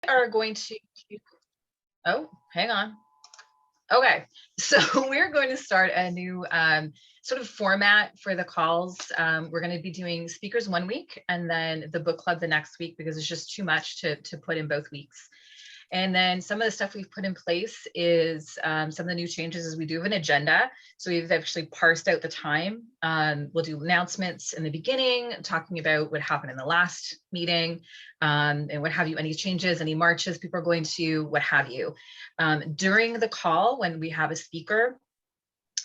are going to, oh, hang on. Okay, so we're going to start a new sort of format for the calls. We're going to be doing speakers one week and then the book club the next week, because it's just too much to put in both weeks. And then some of the stuff we've put in place is some of the new changes is we do have an agenda. So we've actually parsed out the time. We'll do announcements in the beginning, talking about what happened in the last meeting and what have you, any changes, any marches people are going to, what have you. During the call, when we have a speaker,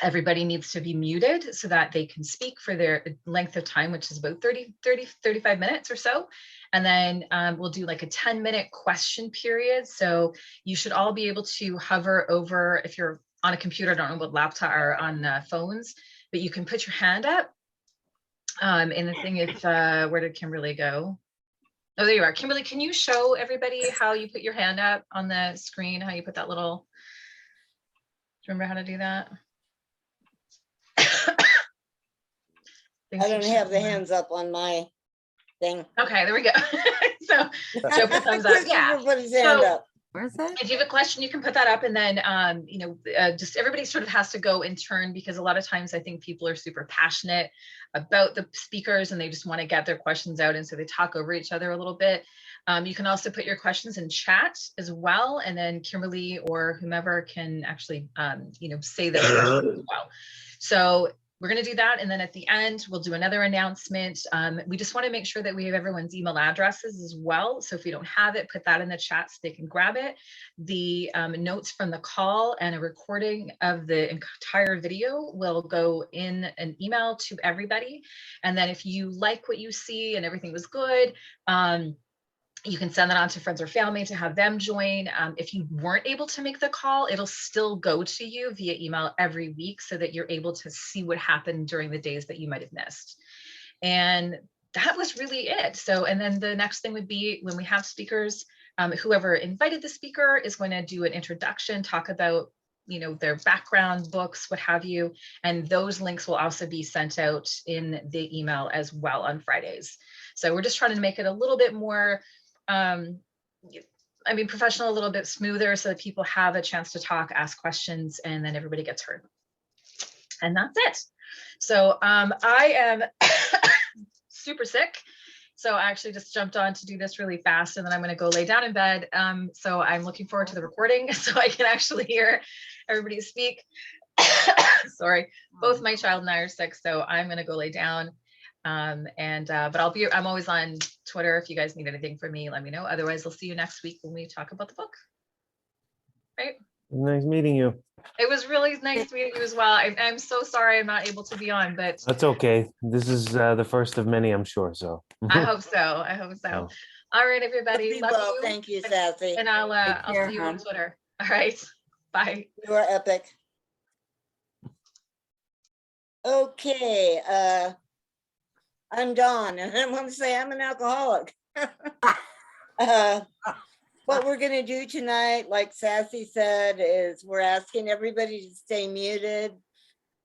everybody needs to be muted so that they can speak for their length of time, which is about 35 minutes or so. And then we'll do like a 10-minute question period. So you should all be able to hover over, if you're on a computer, I don't know what laptop or on phones, but you can put your hand up. And the thing is, where did Kimberly go? Oh, there you are. Kimberly, can you show everybody how you put your hand up on the screen, how you put that little, do you remember how to do that? I don't have the hands up on my thing. Okay, there we go. So Joe put thumbs up. Yeah. Put his hand So, up. Where's that? if you have a question, you can put that up, and then just everybody sort of has to go in turn, because a lot of times I think people are super passionate about the speakers and they just want to get their questions out, and so they talk over each other a little bit. You can also put your questions in chat as well, and then Kimberly or whomever can actually say that as well. So we're going to do that. And then at the end, we'll do another announcement. We just want to make sure that we have everyone's email addresses as well. So if we don't have it, put that in the chat so they can grab it. The notes from the call and a recording of the entire video will go in an email to everybody. And then if you like what you see and everything was good, you can send that on to friends or family to have them join. If you weren't able to make the call, it'll still go to you via email every week so that you're able to see what happened during the days that you might have missed. And that was really it. So, and then the next thing would be when we have speakers, whoever invited the speaker is going to do an introduction, talk about their background, books, what have you. And those links will also be sent out in the email as well on Fridays. So we're just trying to make it a little bit more professional, a little bit smoother so that people have a chance to talk, ask questions, and then everybody gets heard. And that's it. So I am super sick. So I actually just jumped on to do this really fast, and then I'm going to go lay down in bed. So I'm looking forward to the recording so I can actually hear everybody speak. Sorry, both my child and I are sick, so I'm going to go lay down. But I'm always on Twitter. If you guys need anything from me, let me know. Otherwise, I'll see you next week when we talk about the book. Right? Nice meeting you. It was really nice meeting you as well. I'm so sorry I'm not able to be on, but That's okay. This is the first of many, I'm sure. So I hope so. I hope so. All right, everybody. Love you. Thank you, Sassy. And I'll see you on Twitter. All right. Bye. You are epic. Okay. I'm Dawn, and I'm going to say I'm an alcoholic. What we're going to do tonight, like Sassy said, is we're asking everybody to stay muted.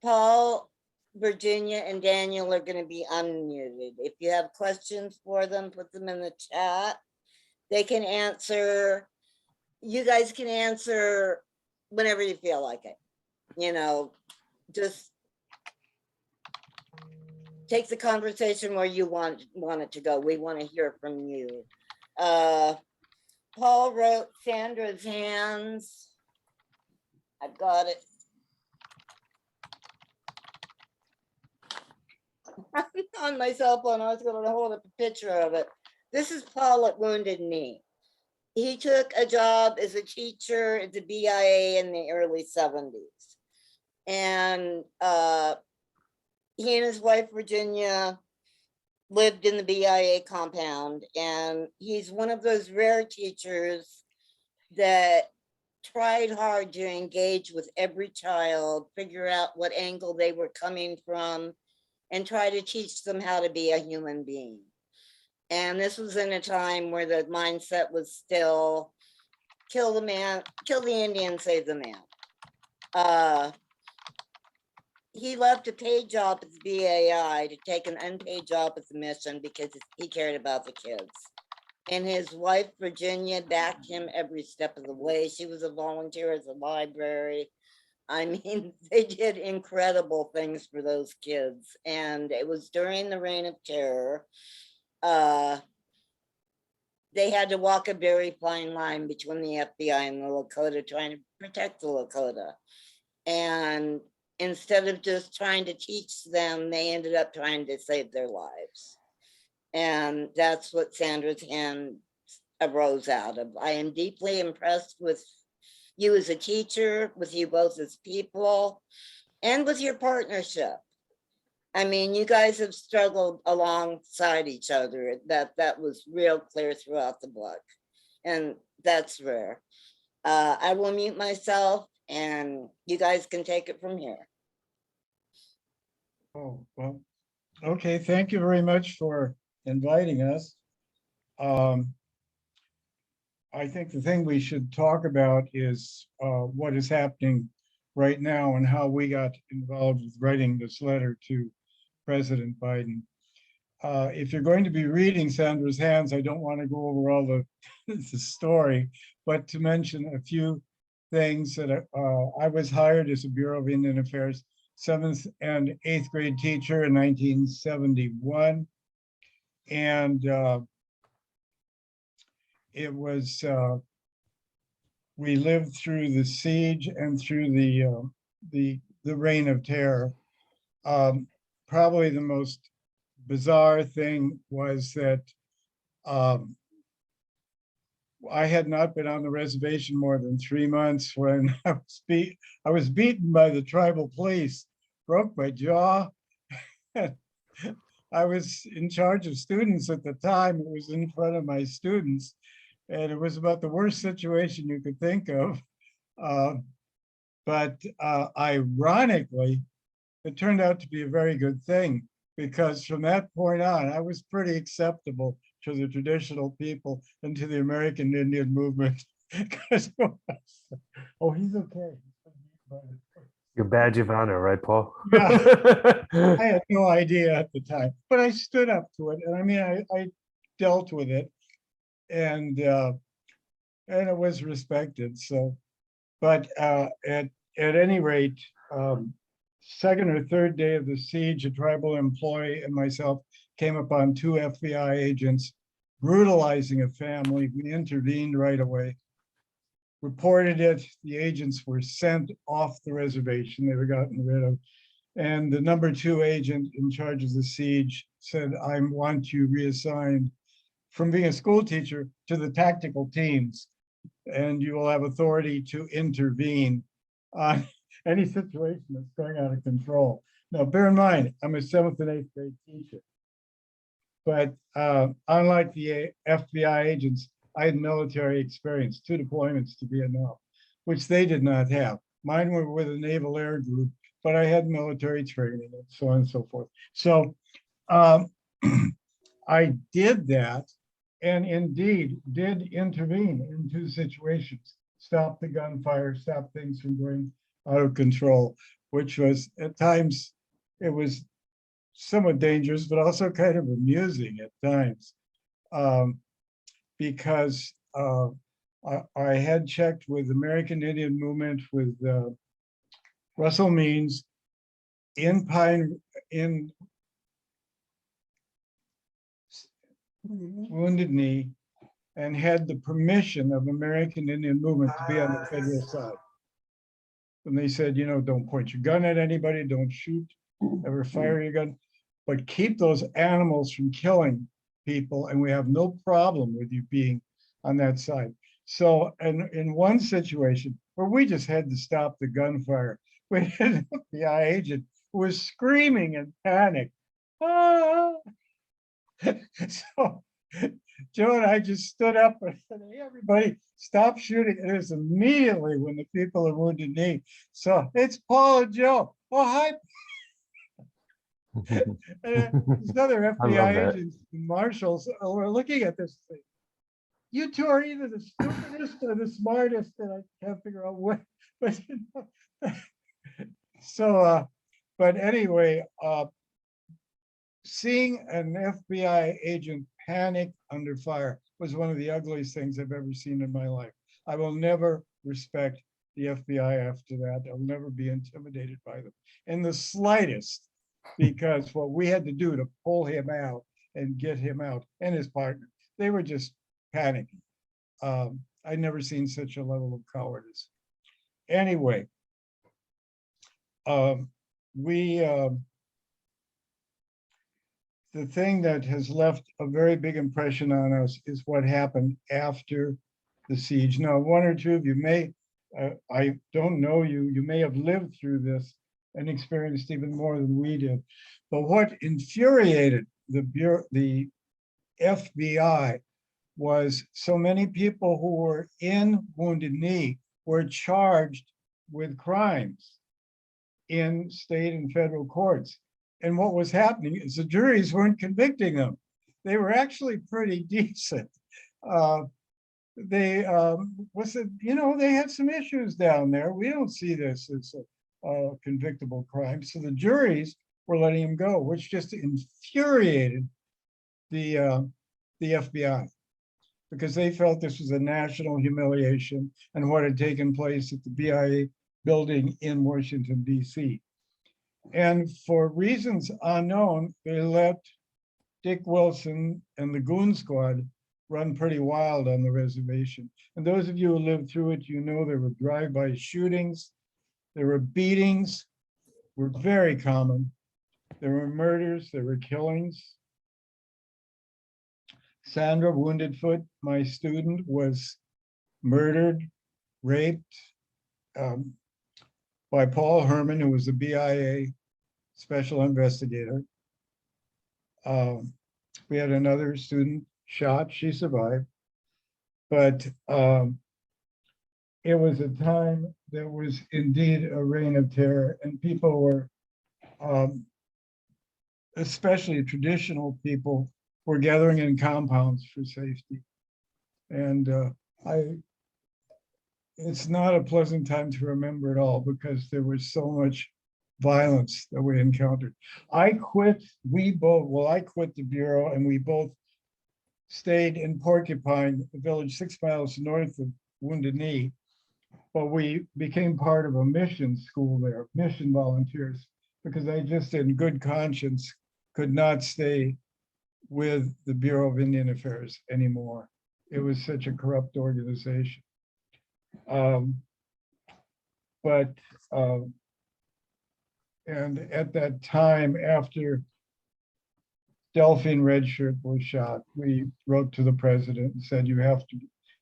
Paul, Virginia, and Daniel are going to be unmuted. If you have questions for them, put them in the chat. They can answer. You guys can answer whenever you feel like it. Just take the conversation where you want it to go. We want to hear from you. Paul wrote Sandra's hands. I've got it. On my cell phone, I was going to hold up a picture of it. This is Paul at Wounded Knee. He took a job as a teacher at the BIA in the early 70s. And he and his wife, Virginia, lived in the BIA compound. And he's one of those rare teachers that tried hard to engage with every child, figure out what angle they were coming from, and try to teach them how to be a human being. And this was in a time where the mindset was still kill the man, kill the Indian, save the man. He left a paid job at the BAI to take an unpaid job at the mission because he cared about the kids. And his wife, Virginia, backed him every step of the way. She was a volunteer at the library. I mean, they did incredible things for those kids. And it was during the Reign of Terror. They had to walk a very fine line between the FBI and the Lakota, trying to protect the Lakota. And instead of just trying to teach them, they ended up trying to save their lives. And that's what Sandra's Hand arose out of. I am deeply impressed with you as a teacher, with you both as people, and with your partnership. I mean, you guys have struggled alongside each other. That was real clear throughout the book. And that's rare. I will mute myself and you guys can take it from here. Oh, well, okay, thank you very much for inviting us. I think the thing we should talk about is what is happening right now and how we got involved with writing this letter to President Biden. If you're going to be reading Sandra's Hands, I don't want to go over all the story, but to mention a few things that I was hired as a Bureau of Indian Affairs 7th and 8th grade teacher in 1971. And it was, we lived through the siege and through the Reign of Terror. Probably the most bizarre thing was that I had not been on the reservation more than 3 months when I was beaten by the tribal police, broke my jaw. I was in charge of students at the time. It was in front of my students, and it was about the worst situation you could think of. But ironically, it turned out to be a very good thing, because from that point on, I was pretty acceptable to the traditional people and to the American Indian movement. Oh, he's okay. Your badge of honor, right, Paul? Yeah. I had no idea at the time, but I stood up to it. And I mean, I dealt with it, and it was respected. So, but at any rate, second or third day of the siege, a tribal employee and myself came upon 2 FBI agents brutalizing a family. We intervened right away, reported it. The agents were sent off the reservation. They were gotten rid of. And the number 2 agent in charge of the siege said, I want you reassigned from being a school teacher to the tactical teams, and you will have authority to intervene on any situation that's going out of control. Now, bear in mind, I'm a 7th and 8th grade teacher. But unlike the FBI agents, I had military experience, 2 deployments to Vietnam, which they did not have. Mine were with a Naval Air Group, but I had military training and so on and so forth. So I did that, and indeed did intervene in 2 situations, stop the gunfire, stop things from going out of control, which was at times, it was somewhat dangerous, but also kind of amusing at times, because I had checked with American Indian Movement, with Russell Means in Wounded Knee, and had the permission of American Indian Movement to be on the federal side. And they said, you know, don't point your gun at anybody, don't shoot, ever fire your gun, but keep those animals from killing people, and we have no problem with you being on that side. So, and in one situation where we just had to stop the gunfire, we had an FBI agent who was screaming in panic. Ah! So Joe and I just stood up and said, hey, everybody, stop shooting. And it was immediately when the people are Wounded Knee. So it's Paul and Joe. Oh, hi. These other FBI agents and marshals were looking at this thing. You 2 are either the stupidest or the smartest, and I can't figure out what. But, you know. So, but anyway, seeing an FBI agent panic under fire, was one of the ugliest things I've ever seen in my life. I will never respect the FBI after that. I'll never be intimidated by them in the slightest, because what we had to do to pull him out and get him out and his partner, they were just panicking. I'd never seen such a level of cowardice. Anyway, the thing that has left a very big impression on us is what happened after the siege. Now, one or two of you may, I don't know you, you may have lived through this and experienced even more than we did. But what infuriated the FBI was so many people who were in Wounded Knee were charged with crimes in state and federal courts. And what was happening is the juries weren't convicting them. They were actually pretty decent. They they had some issues down there. We don't see this as a convictable crime. So the juries were letting him go, which just infuriated the FBI, because they felt this was a national humiliation and what had taken place at the BIA building in Washington, D.C. And for reasons unknown, they let Dick Wilson and the Goon Squad run pretty wild on the reservation. And those of you who lived through it, you know there were drive-by shootings, there were beatings, were very common. There were murders, there were killings. Sandra Wounded Foot, my student, was murdered, raped by Paul Herman, who was a BIA special investigator. We had another student shot, she survived. But it was a time that was indeed a reign of terror, and people were, especially traditional people, were gathering in compounds for safety. And it's not a pleasant time to remember it all, because there was so much violence that we encountered. I quit the Bureau, and we both stayed in Porcupine, a village 6 miles north of Wounded Knee, but we became part of a mission school there, mission volunteers, because I just in good conscience could not stay with the Bureau of Indian Affairs anymore. It was such a corrupt organization. And at that time, after Delphine Redshirt was shot, we wrote to the president and said, you have to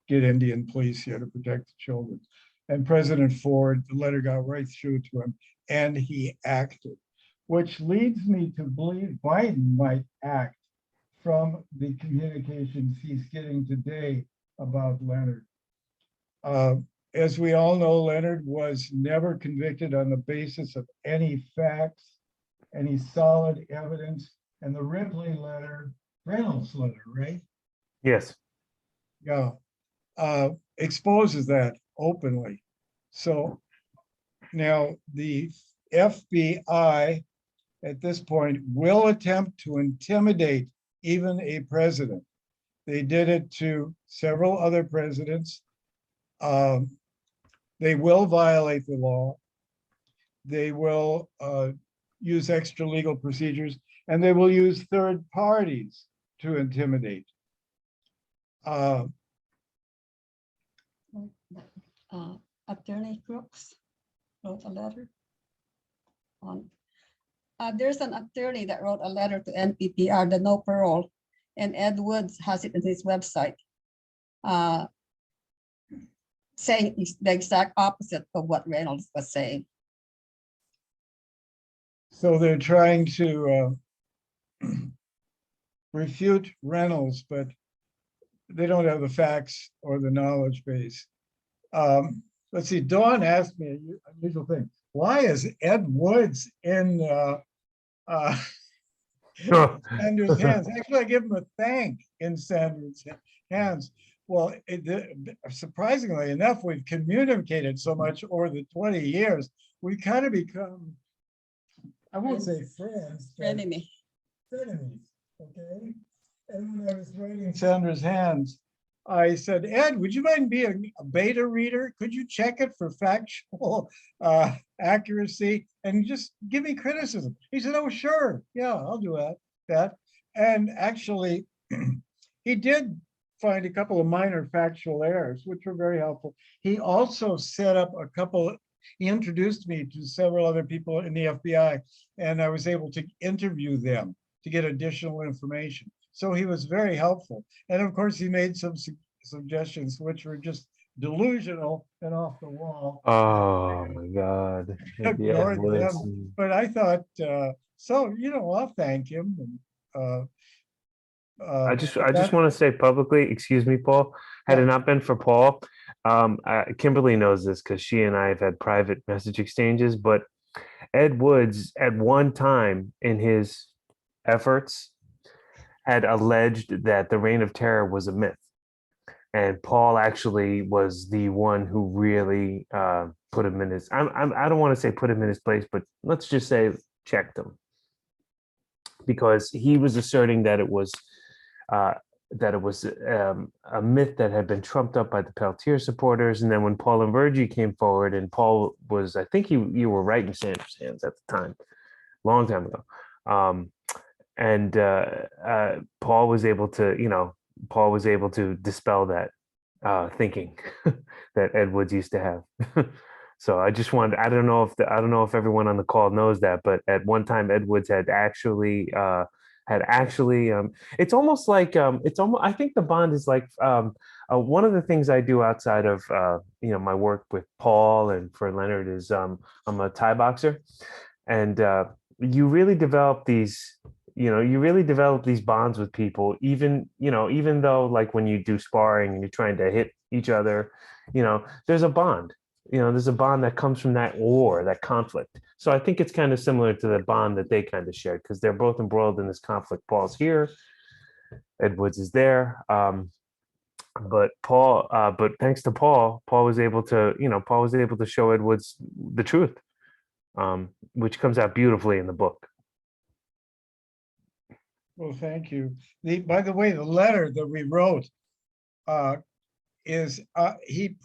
get Indian police here to protect the children. And President Ford, the letter got right through to him, and he acted, which leads me to believe Biden might act from the communications he's getting today about Leonard. As we all know, Leonard was never convicted on the basis of any facts, any solid evidence. And the Ripley letter, Reynolds letter, right? Yes. Yeah, exposes that openly. So now the FBI at this point will attempt to intimidate even a president. They did it to several other presidents. They will violate the law. They will use extra legal procedures, and they will use third parties to intimidate. Attorney Crooks wrote a letter on. There's an attorney that wrote a letter to NPPR, the no parole, and Ed Woods has it on his website, saying the exact opposite of what Reynolds was saying. So they're trying to refute Reynolds, but they don't have the facts or the knowledge base. Let's see, Dawn asked me an unusual thing. Why is Ed Woods in Sanders' hands? Actually, I give him a thank in Sanders' hands. Well, surprisingly enough, we've communicated so much over the 20 years. We kind of become, I won't say friends, but Enemy. frenemies, okay? And when I was writing Sanders' hands, I said, Ed, would you mind being a beta reader? Could you check it for factual accuracy and just give me criticism? He said, oh, sure. Yeah, I'll do that. And actually, he did find a couple of minor factual errors, which were very helpful. He also set up he introduced me to several other people in the FBI, and I was able to interview them to get additional information. So he was very helpful. And of course, he made some suggestions which were just delusional and off the wall. Oh my God. Yeah, Ignored Woods. them. But I thought, so, I'll thank him. And, I just want to say publicly, excuse me, Paul, had Yeah. it not been for Paul, Kimberly knows this because she and I have had private message exchanges, but Ed Woods at one time in his efforts had alleged that the Reign of Terror was a myth. And Paul actually was the one who really put him in his, I don't want to say put him in his place, but let's just say checked him. Because he was asserting that it was a myth that had been trumped up by the Peltier supporters. And then when Paul and Virgie came forward, and Paul was, I think you were right in Sanders' hands at the time, long time ago. Paul was able to dispel that thinking that Ed Woods used to have. So I just wanted, I don't know if everyone on the call knows that, but at one time Ed Woods had actually it's almost like I think the bond is like one of the things I do outside of my work with Paul and for Leonard is I'm a Thai boxer, and you really develop these bonds with people, even though like when you do sparring and you're trying to hit each other, there's a bond. There's a bond that comes from that war, that conflict. So I think it's kind of similar to the bond that they kind of shared because they're both embroiled in this conflict. Paul's here, Ed Woods is there. But thanks to Paul was able to show Ed Woods the truth, which comes out beautifully in the book. Well, thank you. By the way, the letter that we wrote is he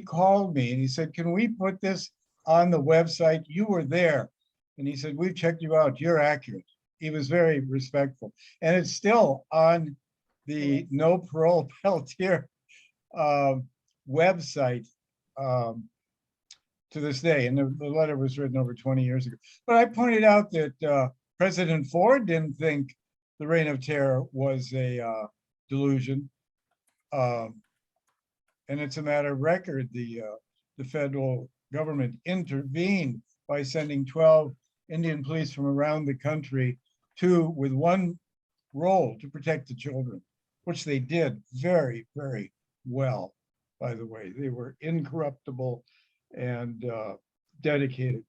called me and he said, can we put this on the website? You were there. And he said, we've checked you out. You're accurate. He was very respectful. And it's still on the No Parole Peltier website to this day. And the letter was written over 20 years ago. But I pointed out that President Ford didn't think the Reign of Terror was a delusion. And it's a matter of record. The federal government intervened by sending 12 Indian police from around the country with one role to protect the children, which they did very, very well, by the way. They were incorruptible and dedicated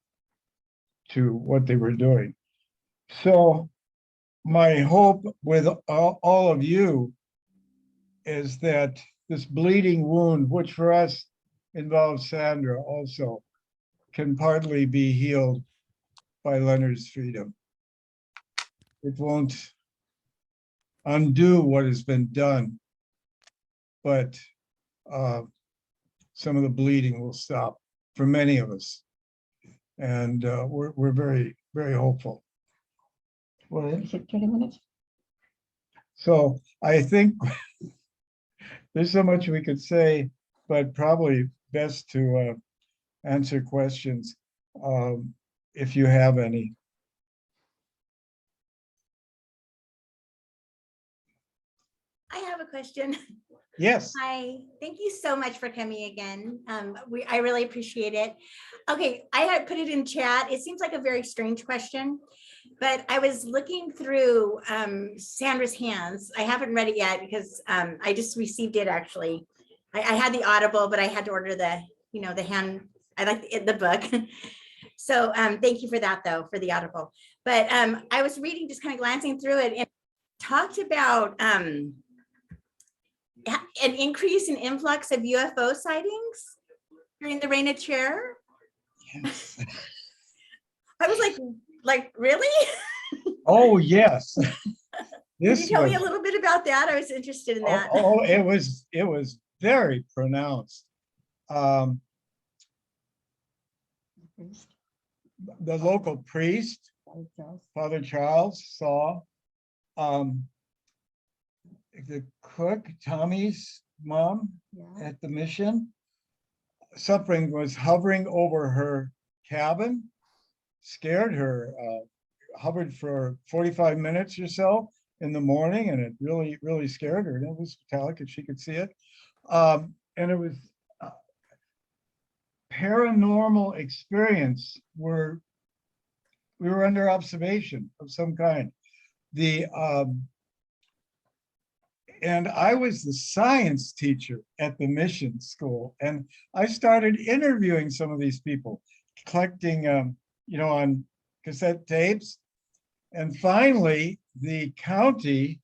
to what they were doing. So my hope with all of you is that this bleeding wound, which for us involves Sandra also, can partly be healed by Leonard's freedom. It won't undo what has been done, but some of the bleeding will stop for many of us. And we're very, very hopeful. Well, 30 minutes. so I think there's so much we could say, but probably best to answer questions if you have any. I have a question. Yes. Hi, thank you so much for coming again. I really appreciate it. Okay, I had put it in chat. It seems like a very strange question, but I was looking through Sandra's hands. I haven't read it yet because I just received it actually. I had the Audible, but I had to order the hand. I like the book. So thank you for that though, for the Audible. But I was reading, just kind of glancing through it, and it talked about an increase in influx of UFO sightings during the Reign of Terror. Yes. I was like really? Oh, yes. Can you This tell me a was, little bit about that? I was interested in oh, that. oh, it was very pronounced. Um, the local priest, Father Charles, saw the cook, Tommy's mom Yeah. at the mission. Something was hovering over her cabin, scared her, hovered for 45 minutes or so in the morning, and it really, really scared her. And it was metallic, and she could see it. And it was paranormal experience where we were under observation of some kind. And I was the science teacher at the mission school, and I started interviewing some of these people, collecting, on cassette tapes. And finally, the county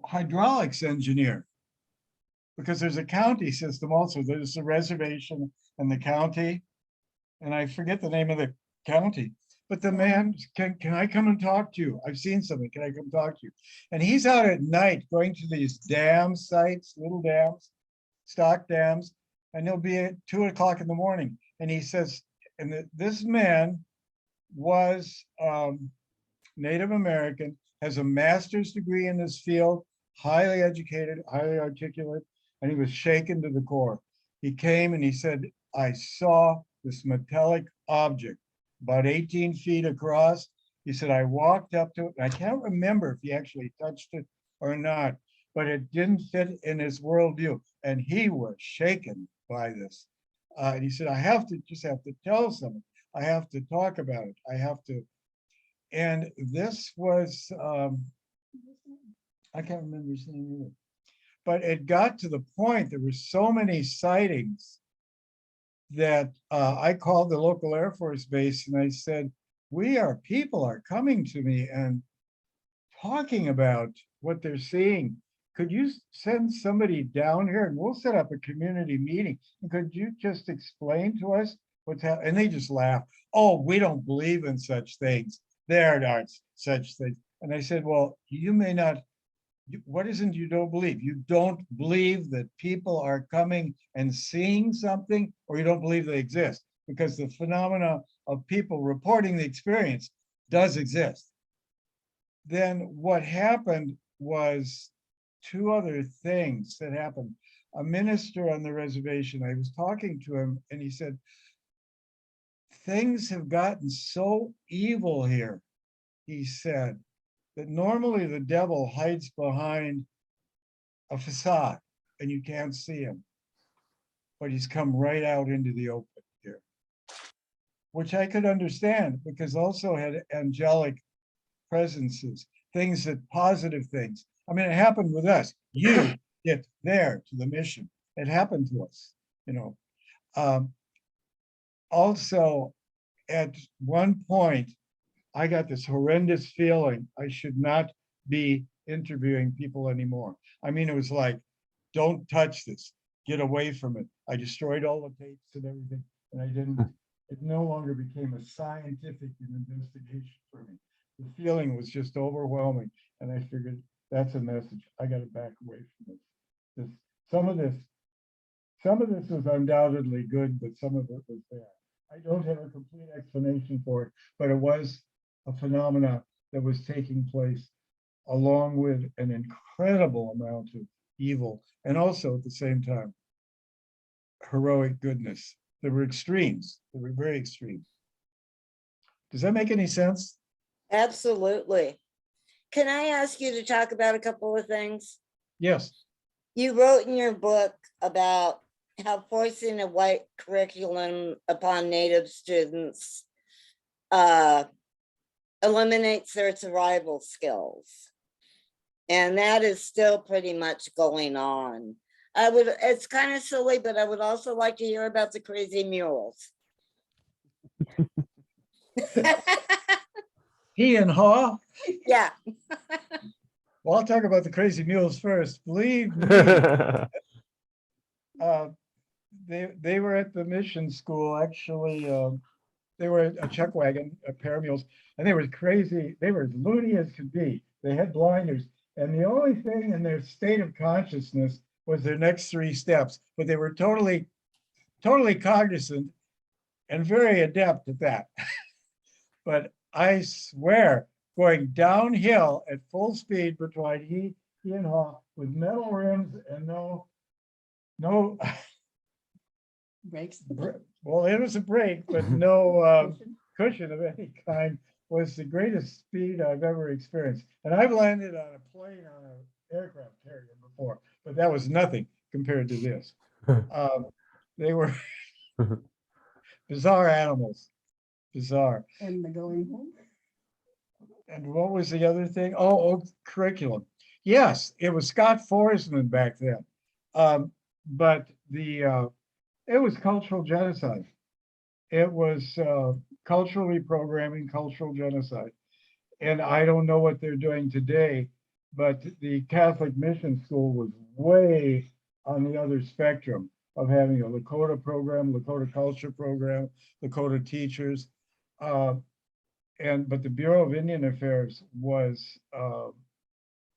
hydraulics engineer, because there's a county system also. There's a reservation and the county, and I forget the name of the county. But the man, can I come and talk to you? I've seen something. Can I come talk to you? And he's out at night going to these dam sites, little dams, stock dams, and he'll be at 2 o'clock in the morning. And he says, this man was Native American, has a master's degree in this field, highly educated, highly articulate, and he was shaken to the core. He came and he said, I saw this metallic object about 18 feet across. He said, I walked up to it. And I can't remember if he actually touched it or not, but it didn't fit in his worldview. And he was shaken by this. And he said, I have to tell someone. I have to talk about it. I have to. And this was, I can't remember his name either. But it got to the point, there were so many sightings that I called the local Air Force base and I said, people are coming to me and talking about what they're seeing. Could you send somebody down here and we'll set up a community meeting? And could you just explain to us what's happening? And they just laughed. Oh, we don't believe in such things. There aren't such things. And I said, well, you may not. What isn't you don't believe? You don't believe that people are coming and seeing something, or you don't believe they exist? Because the phenomena of people reporting the experience does exist. Then what happened was 2 other things that happened. A minister on the reservation, I was talking to him and he said, things have gotten so evil here, he said, that normally the devil hides behind a facade and you can't see him, but he's come right out into the open here, which I could understand because also had angelic presences, things that positive things. I mean, it happened with us. You get there to the mission. It happened to us, Also, at one point, I got this horrendous feeling I should not be interviewing people anymore. I mean, it was like, don't touch this, get away from it. I destroyed all the tapes and everything, and I didn't, it no longer became a scientific investigation for me. The feeling was just overwhelming, and I figured that's a message. I got to back away from this. Some of this was undoubtedly good, but some of it was bad. I don't have a complete explanation for it, but it was a phenomena that was taking place along with an incredible amount of evil and also at the same time heroic goodness. There were extremes. They were very extreme. Does that make any sense? Absolutely. Can I ask you to talk about a couple of things? Yes. You wrote in your book about how forcing a white curriculum upon Native students eliminates their survival skills. And that is still pretty much going on. It's kind of silly, but I would also like to hear about the crazy mules. He and Haw. Yeah. Well, I'll talk about the crazy mules first. Believe me, they were at the mission school actually They were a chuck wagon, a pair of mules, and they were crazy. They were as loony as could be. They had blinders. And the only thing in their state of consciousness was their next 3 steps, but they were totally cognizant and very adept at that. But I swear, going downhill at full speed between he and Hall with metal rims and no, Breaks. well, it was a brake, but no cushion of any kind, was the greatest speed I've ever experienced. And I've landed on a plane on an aircraft carrier before, but that was nothing compared to this. They were bizarre animals, bizarre. And the going home. And what was the other thing? Oh, curriculum. Yes, it was Scott Forsman back then. But it was cultural genocide. It was cultural reprogramming, cultural genocide. And I don't know what they're doing today, but the Catholic Mission School was way on the other spectrum of having a Lakota program, Lakota culture program, Lakota teachers. But the Bureau of Indian Affairs was,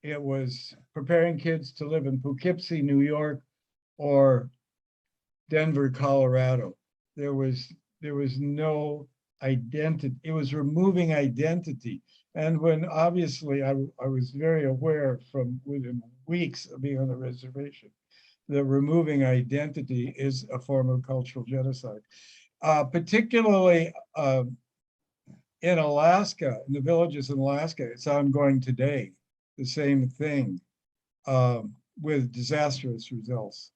it was preparing kids to live in Poughkeepsie, New York, or Denver, Colorado. There was no identity. It was removing identity. And when obviously I was very aware from within weeks of being on the reservation, that removing identity is a form of cultural genocide. Particularly in Alaska, in the villages in Alaska, it's ongoing today, the same thing with disastrous results.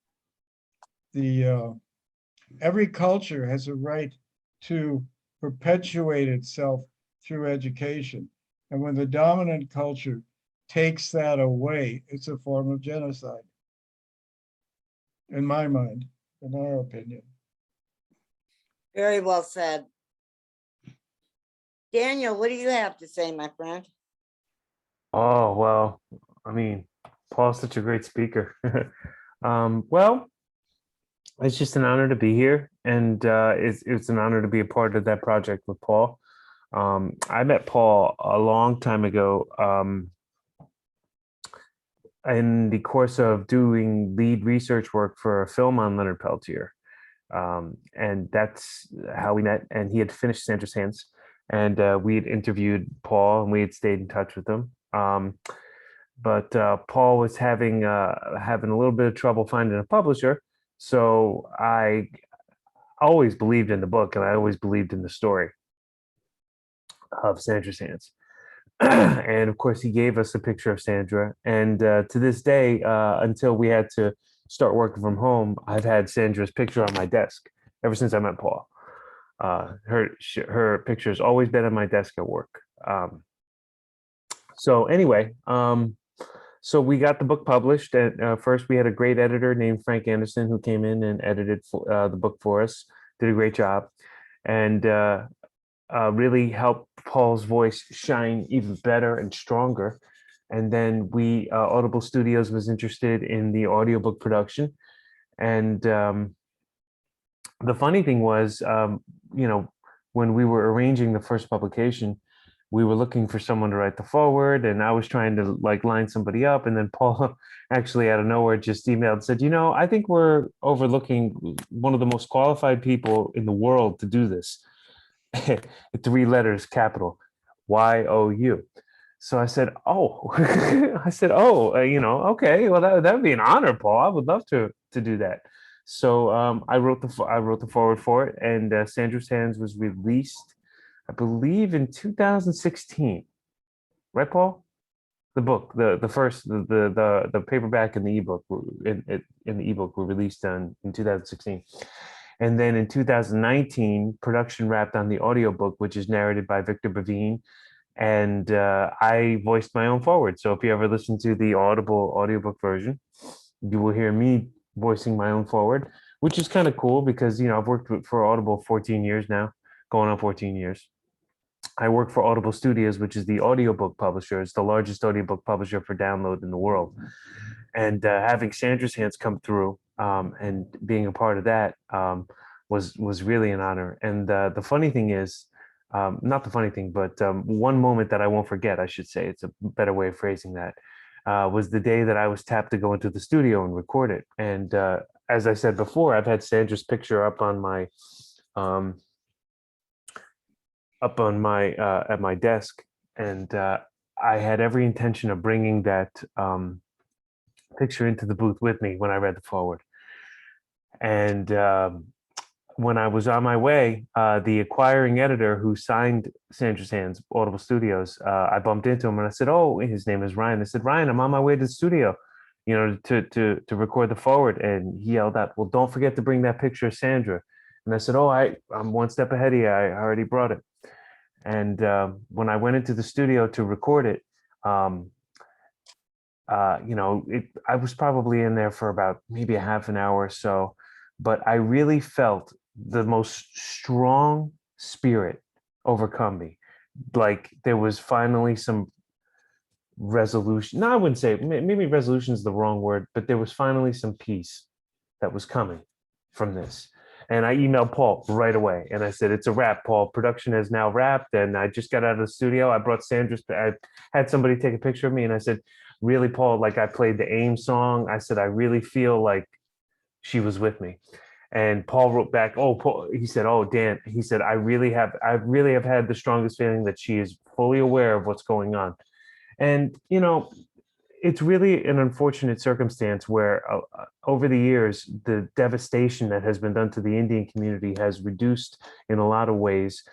Every culture has a right to perpetuate itself through education. And when the dominant culture takes that away, it's a form of genocide. In my mind, in our opinion. Very well said. Daniel, what do you have to say, my friend? Oh, well, I mean, Paul's such a great speaker. Well, it's just an honor to be here, and it's an honor to be a part of that project with Paul. I met Paul a long time ago in the course of doing lead research work for a film on Leonard Peltier. And that's how we met, and he had finished SANDRA'S Hands, and we had interviewed Paul, and we had stayed in touch with him. But Paul was having a little bit of trouble finding a publisher. So I always believed in the book, and I always believed in the story of SANDRA'S Hands. And of course, he gave us a picture of Sandra. And to this day, until we had to start working from home, I've had Sandra's picture on my desk ever since I met Paul. Her picture has always been on my desk at work. So anyway, so we got the book published. And first, we had a great editor named Frank Anderson who came in and edited the book for us. Did a great job, and really helped Paul's voice shine even better and stronger. And then Audible Studios was interested in the audiobook production. And the funny thing was, when we were arranging the first publication, we were looking for someone to write the foreword, and I was trying to line somebody up. And then Paul actually out of nowhere just emailed and said, I think we're overlooking one of the most qualified people in the world to do this. 3 letters, capital, YOU. So I said, okay, well, that would be an honor, Paul. I would love to do that. So I wrote the foreword for it, and SANDRA'S Hands was released, I believe, in 2016. Right, Paul? The book, the first, the paperback and the ebook in the ebook were released in 2016. And then in 2019, production wrapped on the audiobook, which is narrated by Victor Bavine. And I voiced my own foreword. So if you ever listen to the Audible audiobook version, you will hear me voicing my own foreword, which is kind of cool because, I've worked for Audible 14 years now, going on 14 years. I work for Audible Studios, which is the audiobook publisher. It's the largest audiobook publisher for download in the world. And having SANDRA'S Hands come through and being a part of that was really an honor. And the funny thing is, not the funny thing, but one moment that I won't forget, I should say, it's a better way of phrasing that, was the day that I was tapped to go into the studio and record it. And as I said before, I've had Sandra's picture up on my at my desk, and I had every intention of bringing that picture into the booth with me when I read the foreword. And when I was on my way, the acquiring editor who signed Sandra's Hands, Audible Studios, I bumped into him and I said, "Oh, his name is Ryan." I said, "Ryan, I'm on my way to the studio, you know, to record the foreword." And he yelled out, "Well, don't forget to bring that picture of Sandra." And I said, "Oh, I'm one step ahead of you. I already brought it." And when I went into the studio to record it, you know, I was probably in there for about maybe a half an hour or so, but I really felt the most strong spirit overcome me. Like there was finally some resolution. No, I wouldn't say, maybe resolution is the wrong word, but there was finally some peace that was coming from this. And I emailed Paul right away and I said, "It's a wrap, Paul. Production has now wrapped." And I just got out of the studio. I brought Sandra's, I had somebody take a picture of me and I said, "Really, Paul, like I played the AIM song. I said, I really feel like she was with me." And Paul wrote back, "Oh, Paul," he said, "Oh, Dan," he said, I really have had the strongest feeling that she is fully aware of what's going on." And, you know, it's really an unfortunate circumstance where over the years, the devastation that has been done to the Indian community has reduced in a lot of ways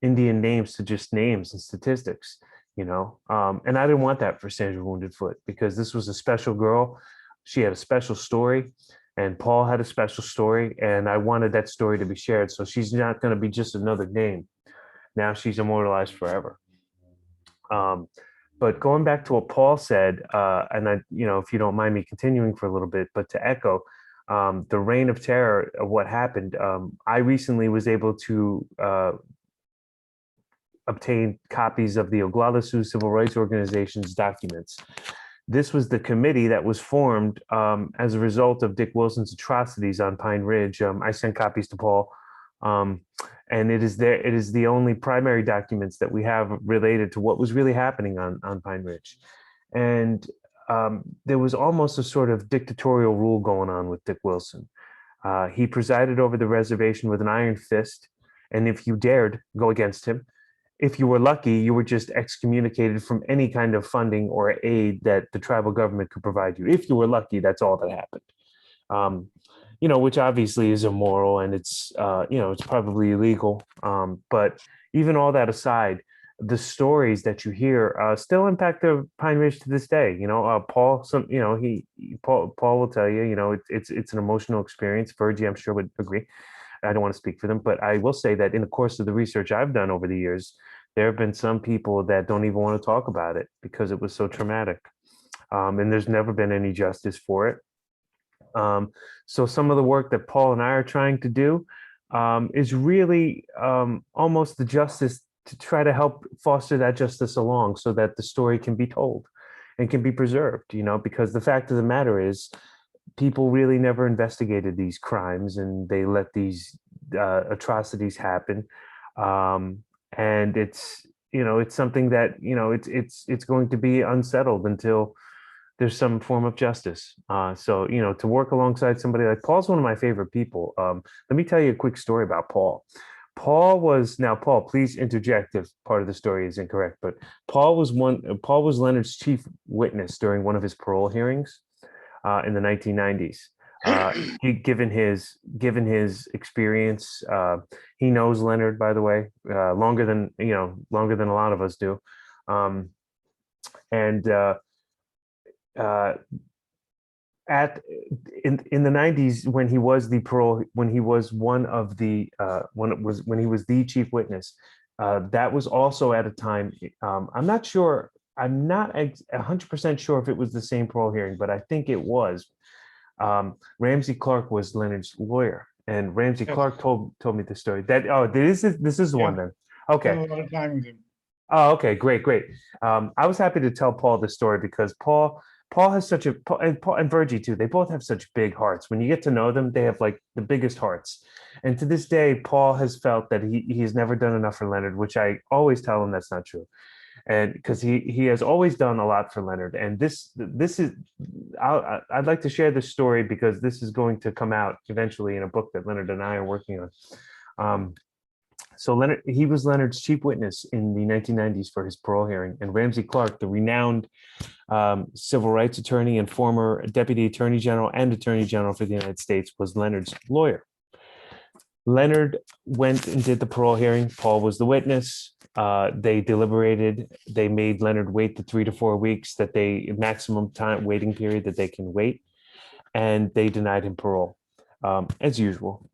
Indian names to just names and statistics, you know. And I didn't want that for Sandra Wounded Foot, because this was a special girl. She had a special story and Paul had a special story, and I wanted that story to be shared. So she's not going to be just another name. Now she's immortalized forever. But going back to what Paul said, and I, you know, if you don't mind me continuing for a little bit, but to echo the reign of terror of what happened, I recently was able to obtain copies of the Oglala Sioux Civil Rights Organization's documents. This was the committee that was formed as a result of Dick Wilson's atrocities on Pine Ridge. I sent copies to Paul. And it is the only primary documents that we have related to what was really happening on Pine Ridge. And there was almost a sort of dictatorial rule going on with Dick Wilson. He presided over the reservation with an iron fist. And if you dared go against him, if you were lucky, you were just excommunicated from any kind of funding or aid that the tribal government could provide you. If you were lucky, that's all that happened. You know, which obviously is immoral and it's, you know, it's probably illegal. But even all that aside, the stories that you hear still impact the Pine Ridge to this day. You know, Paul, you know, Paul will tell you, you know, it's an emotional experience. Virgie, I'm sure, would agree. I don't want to speak for them, but I will say that in the course of the research I've done over the years, there have been some people that don't even want to talk about it because it was so traumatic. And there's never been any justice for it. So some of the work that Paul and I are trying to do is really almost the justice to try to help foster that justice along so that the story can be told and can be preserved, you know, because the fact of the matter is people really never investigated these crimes and they let these atrocities happen. And it's, you know, it's something that, you know, it's going to be unsettled until there's some form of justice. So, you know, to work alongside somebody like Paul's one of my favorite people. Let me tell you a quick story about Paul. Paul, please interject if part of the story is incorrect, but Paul was Leonard's chief witness during one of his parole hearings in the 1990s. Given his experience, he knows Leonard, by the way, longer than a lot of us do. In the 90s, when he was the chief witness, that was also at a time, I'm not 100% sure if it was the same parole hearing, but I think it was. Ramsey Clark was Leonard's lawyer, and Ramsey Clark told me the story. This is the one then. Okay. Spent a lot of time with him. Oh, okay, great. I was happy to tell Paul this story because Paul Paul has such a Paul and Virgie too. They both have such big hearts. When you get to know them, they have like the biggest hearts. And to this day, Paul has felt that he's never done enough for Leonard, which I always tell him that's not true. And because he has always done a lot for Leonard. And this is I'd like to share this story because this is going to come out eventually in a book that Leonard and I are working on. So Leonard, he was Leonard's chief witness in the 1990s for his parole hearing, and Ramsey Clark, the renowned civil rights attorney and former deputy attorney general and attorney general for the United States, was Leonard's lawyer. Leonard went and did the parole hearing. Paul was the witness. They deliberated. They made Leonard wait the 3 to 4 weeks that they maximum time waiting period that they can wait, and they denied him parole. As usual.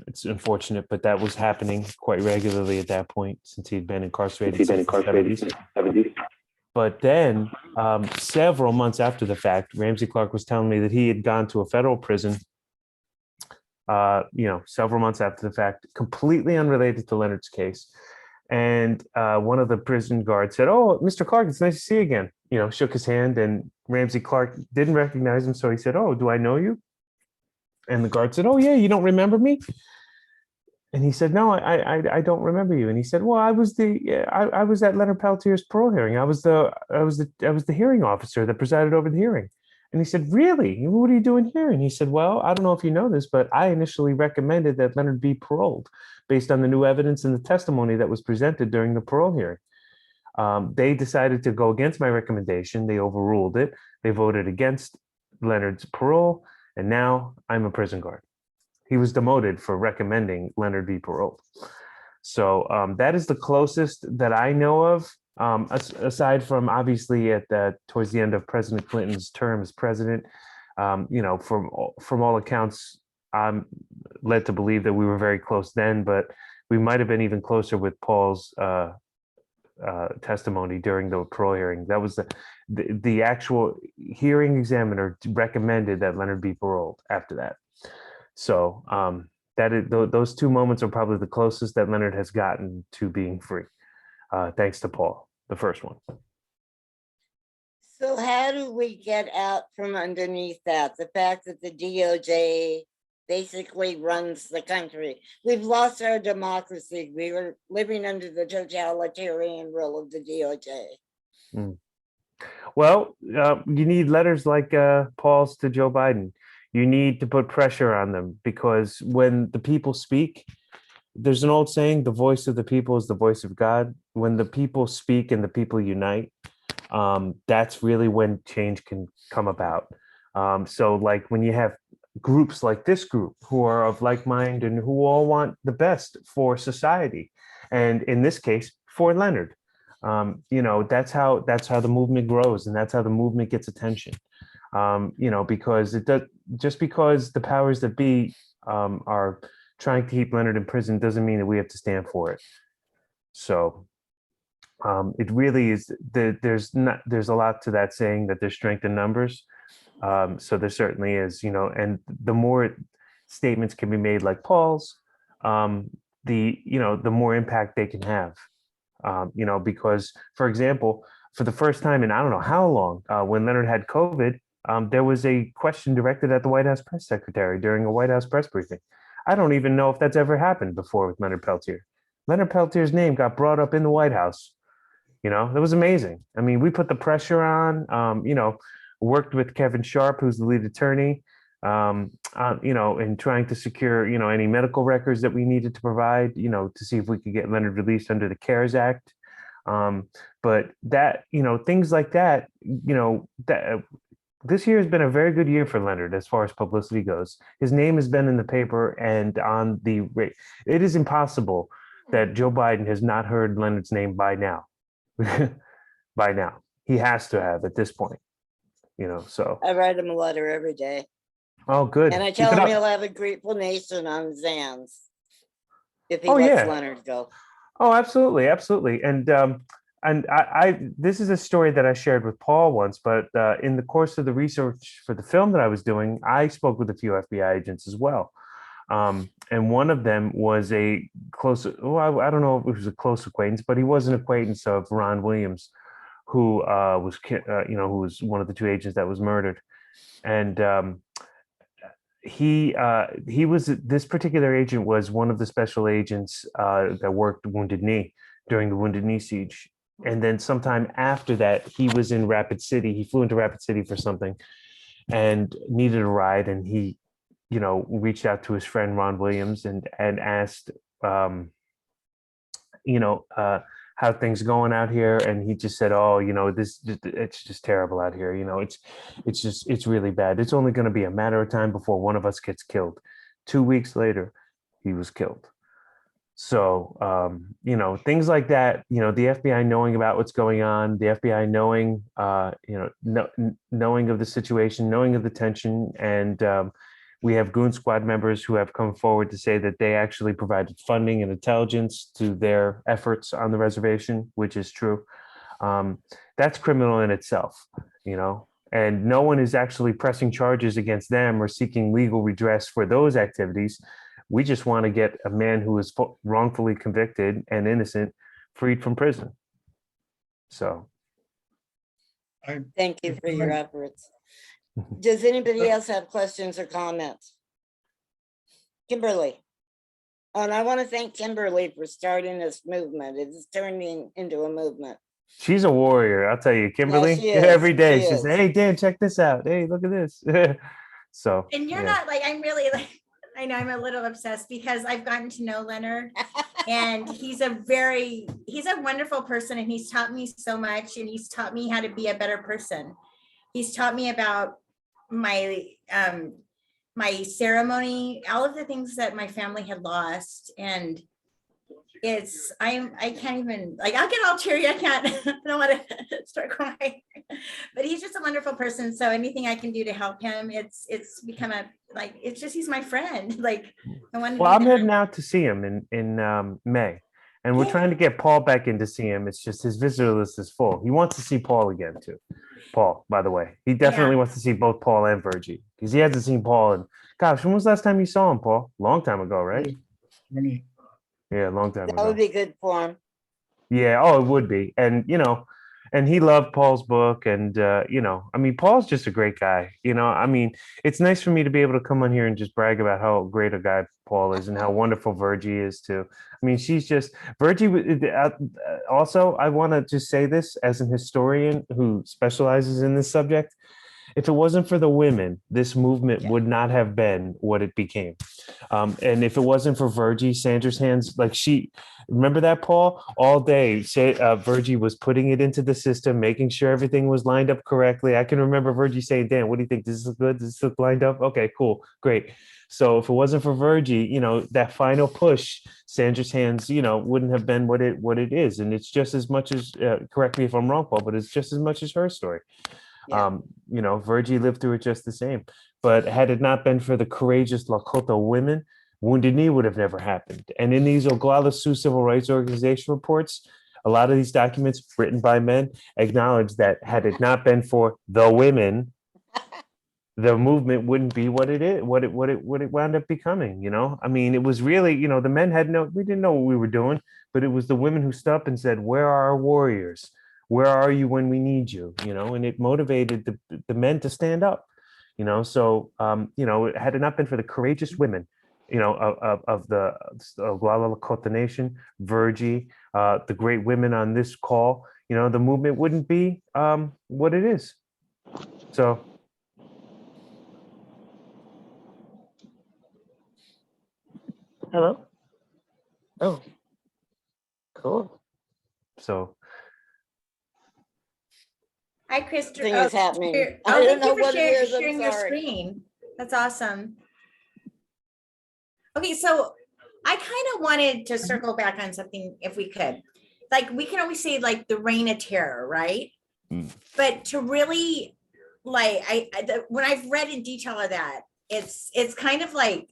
It's unfortunate, but that was happening quite regularly at that point since he'd been incarcerated since the 70s. But then several months after the fact, Ramsey Clark was telling me that he had gone to a federal prison, several months after the fact, completely unrelated to Leonard's case. And one of the prison guards said, "Oh, Mr. Clark, it's nice to see you again." Shook his hand, and Ramsey Clark didn't recognize him. So he said, "Oh, do I know you?" And the guard said, "Oh yeah, you don't remember me?" And he said, "No, I don't remember you." And he said, "Well, I was at Leonard Peltier's parole hearing. I was the hearing officer that presided over the hearing." And he said, "Really? What are you doing here?" And he said, "Well, I don't know if you know this, but I initially recommended that Leonard be paroled based on the new evidence and the testimony that was presented during the parole hearing. They decided to go against my recommendation. They overruled it. They voted against Leonard's parole. And now I'm a prison guard." He was demoted for recommending Leonard be paroled. So that is the closest that I know of, aside from obviously towards the end of President Clinton's term as president. From all accounts, I'm led to believe that we were very close then, but we might have been even closer with Paul's testimony during the parole hearing. That was the actual hearing examiner recommended that Leonard be paroled after that. So those two moments are probably the closest that Leonard has gotten to being free, thanks to Paul, the first one. So how do we get out from underneath that? The fact that the DOJ basically runs the country. We've lost our democracy. We were living under the totalitarian rule of the DOJ. Well, you need letters like Paul's to Joe Biden. You need to put pressure on them, because when the people speak, there's an old saying, the voice of the people is the voice of God. When the people speak and the people unite, that's really when change can come about. So like when you have groups like this group who are of like mind and who all want the best for society, and in this case for Leonard, that's how the movement grows, and that's how the movement gets attention. Because it does, just because the powers that be are trying to keep Leonard in prison doesn't mean that we have to stand for it. So it really is, there's a lot to that saying, that there's strength in numbers. So there certainly is, and the more statements can be made like Paul's, the more impact they can have. Because, for example, for the first time in I don't know how long, when Leonard had COVID, there was a question directed at the White House press secretary during a White House press briefing. I don't even know if that's ever happened before with Leonard Peltier. Leonard Peltier's name got brought up in the White House. That was amazing. I mean, we put the pressure on, worked with Kevin Sharp, who's the lead attorney, in trying to secure, any medical records that we needed to provide, to see if we could get Leonard released under the CARES Act. But that, things like that, that this year has been a very good year for Leonard as far as publicity goes. His name has been in the paper and on the, it is impossible that Joe Biden has not heard Leonard's name by now. By now, he has to have at this point, so. I write him a letter every day. Oh, good. And I tell him he'll have a grateful nation on SANDR'S if he Oh, lets yeah. Leonard go. Oh, absolutely, absolutely. And I this is a story that I shared with Paul once, but in the course of the research for the film that I was doing, I spoke with a few FBI agents as well. And one of them was a close, I don't know if it was a close acquaintance, but he was an acquaintance of Ron Williams, who who was one of the two agents that was murdered. And he was, this particular agent was one of the special agents that worked Wounded Knee during the Wounded Knee siege. And then sometime after that, he was in Rapid City. He flew into Rapid City for something and needed a ride. And he, reached out to his friend Ron Williams and asked, how things going out here. And he just said, oh, it's just terrible out here. It's really bad. It's only going to be a matter of time before one of us gets killed. 2 weeks later, he was killed. So, things like that, the FBI knowing about what's going on, the FBI knowing, knowing of the situation, knowing of the tension. And we have Goon Squad members who have come forward to say that they actually provided funding and intelligence to their efforts on the reservation, which is true. That's criminal in itself, and no one is actually pressing charges against them or seeking legal redress for those activities. We just want to get a man who is wrongfully convicted and innocent freed from prison. So. Thank you for your efforts. Does anybody else have questions or comments? Kimberly. Oh, and I want to thank Kimberly for starting this movement. It's turning into a movement. She's a warrior, I'll tell you, Kimberly. Yeah, she is. Every day She she is. says, hey, Dan, check this out. Hey, look at this. So. And you're yeah. not like, I'm really like, I know I'm a little obsessed because I've gotten to know Leonard and he's a wonderful person, and he's taught me so much, and he's taught me how to be a better person. He's taught me about my my ceremony, all of the things that my family had lost. And I can't even, like, I'll get all teary. I don't want to start crying, but he's just a wonderful person. So anything I can do to help him, it's become he's my friend. Like, I'm heading out to see him in May, and we're trying to get Paul back in to see him. It's just his visitor list is full. He wants to see Paul again too. Paul, by the way, he definitely wants to see both Paul and Virgie, because he hasn't seen Paul. And gosh, when was the last time you saw him, Paul? Long time ago, right? Yeah, a long time ago. That would be good for him. Yeah, oh, it would be. And, and he loved Paul's book. And, Paul's just a great guy. It's nice for me to be able to come on here and just brag about how great a guy Paul is and how wonderful Virgie is too. She's just, Virgie, also, I want to just say this as an historian who specializes in this subject. If it wasn't for the women, this movement would not have been what it became. And if it wasn't for Virgie, SANDRA'S hands, remember that, Paul? All day, Virgie was putting it into the system, making sure everything was lined up correctly. I can remember Virgie saying, Dan, what do you think? Does this look good? Does this look lined up? Okay, cool, great. So if it wasn't for Virgie, that final push, SANDRA'S hands, wouldn't have been what it is. And it's just as much as, correct me if I'm wrong, Paul, but it's just as much as her story. Yeah. Virgie lived through it just the same. But had it not been for the courageous Lakota women, Wounded Knee would have never happened. And in these Oglala Sioux Civil Rights Organization reports, a lot of these documents written by men acknowledge that had it not been for the women, the movement wouldn't be what it is, what it wound up becoming. It was really, the men we didn't know what we were doing, but it was the women who stood up and said, where are our warriors? Where are you when we need you? And it motivated the men to stand up, so, had it not been for the courageous women, of the Oglala Lakota Nation, Virgie, the great women on this call, the movement wouldn't be what it is. So. Hello? Oh, cool. So. Hi, Krista. Thing is happening. Oh, I don't thank know you for what it is. I'm sharing your sorry. screen. That's awesome. Okay, so I kind of wanted to circle back on something if we could. Like, we can always say like the reign of terror, right? But to really, like, when I've read in detail of that, it's kind of like,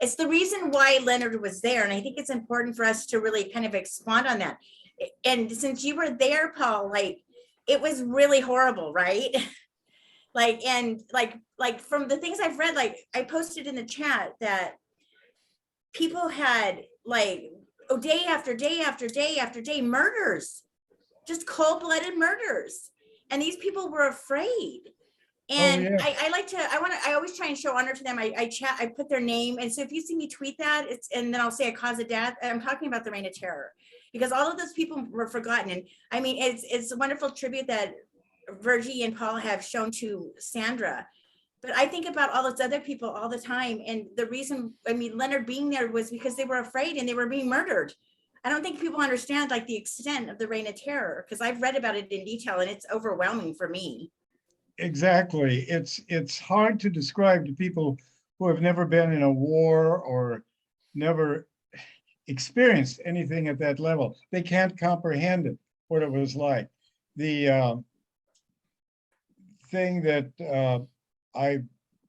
it's the reason why Leonard was there. And I think it's important for us to really kind of expand on that. And since you were there, Paul, like, it was really horrible, right? Like from the things I've read, like I posted in the chat that people had like day after day after day after day murders. just cold-blooded murders. And these people were afraid. And yeah. I always try and show honor to them. I put their name. And so if you see me tweet that, and then I'll say a cause of death, I'm talking about the reign of terror, because all of those people were forgotten. And I mean, it's a wonderful tribute that Virgie and Paul have shown to Sandra. But I think about all those other people all the time. And the reason, I mean, Leonard being there was because they were afraid and they were being murdered. I don't think people understand like the extent of the reign of terror, because I've read about it in detail and it's overwhelming for me. Exactly. It's hard to describe to people who have never been in a war or never experienced anything at that level. They can't comprehend it, what it was like. The thing that I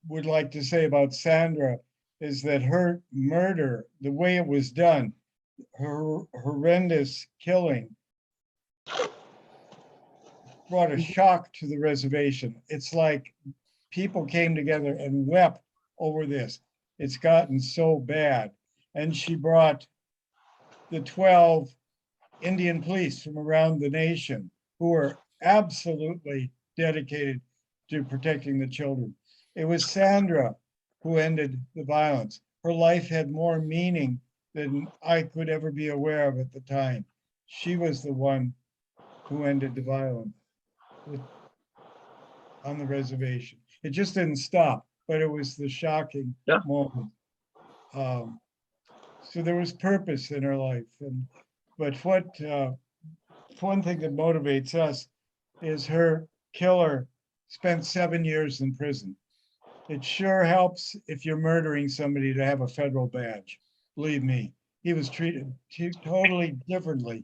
would like to say about Sandra is that her murder, the way it was done, her horrendous killing, brought a shock to the reservation. It's like people came together and wept over this. It's gotten so bad. And she brought the 12 Indian police from around the nation who were absolutely dedicated to protecting the children. It was Sandra who ended the violence. Her life had more meaning than I could ever be aware of at the time. She was the one who ended the violence on the reservation. It just didn't stop, but it was the shocking moment. So there was purpose in her life. But one thing that motivates us is her killer spent 7 years in prison. It sure helps if you're murdering somebody to have a federal badge. Believe me, he was treated totally differently.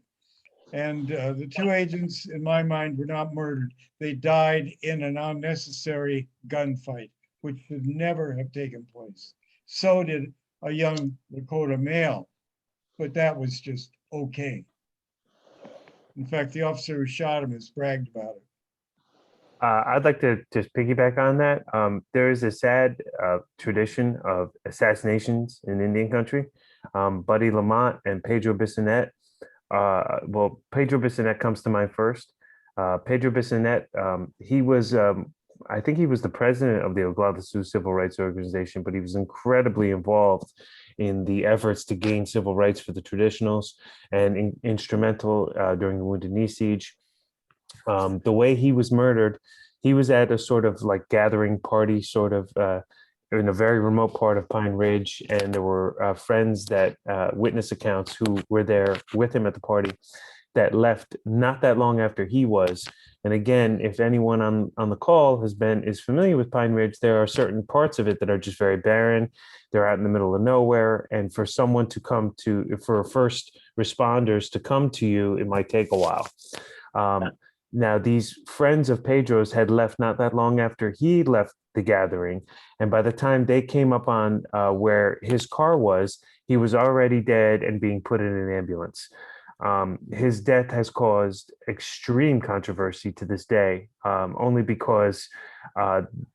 And the two agents, in my mind, were not murdered. They died in an unnecessary gunfight, which should never have taken place. So did a young Lakota male, but that was just okay. In fact, the officer who shot him has bragged about it. I'd like to just piggyback on that. There is a sad tradition of assassinations in Indian country. Buddy Lamont and Pedro Bissonette. Well, Pedro Bissonette comes to mind first. Pedro Bissonette, he was, I think he was the president of the Oglala Sioux Civil Rights Organization, but he was incredibly involved in the efforts to gain civil rights for the traditionals and instrumental during the Wounded Knee Siege. The way he was murdered, he was at a sort of like gathering party, sort of in a very remote part of Pine Ridge, and there were friends that witness accounts who were there with him at the party that left not that long after he was. And again, if anyone on the call is familiar with Pine Ridge, there are certain parts of it that are just very barren. They're out in the middle of nowhere, and for someone to come to, for first responders to come to you, it might take a while. Now, these friends of Pedro's had left not that long after he left the gathering. And by the time they came up on where his car was, he was already dead and being put in an ambulance. His death has caused extreme controversy to this day, only because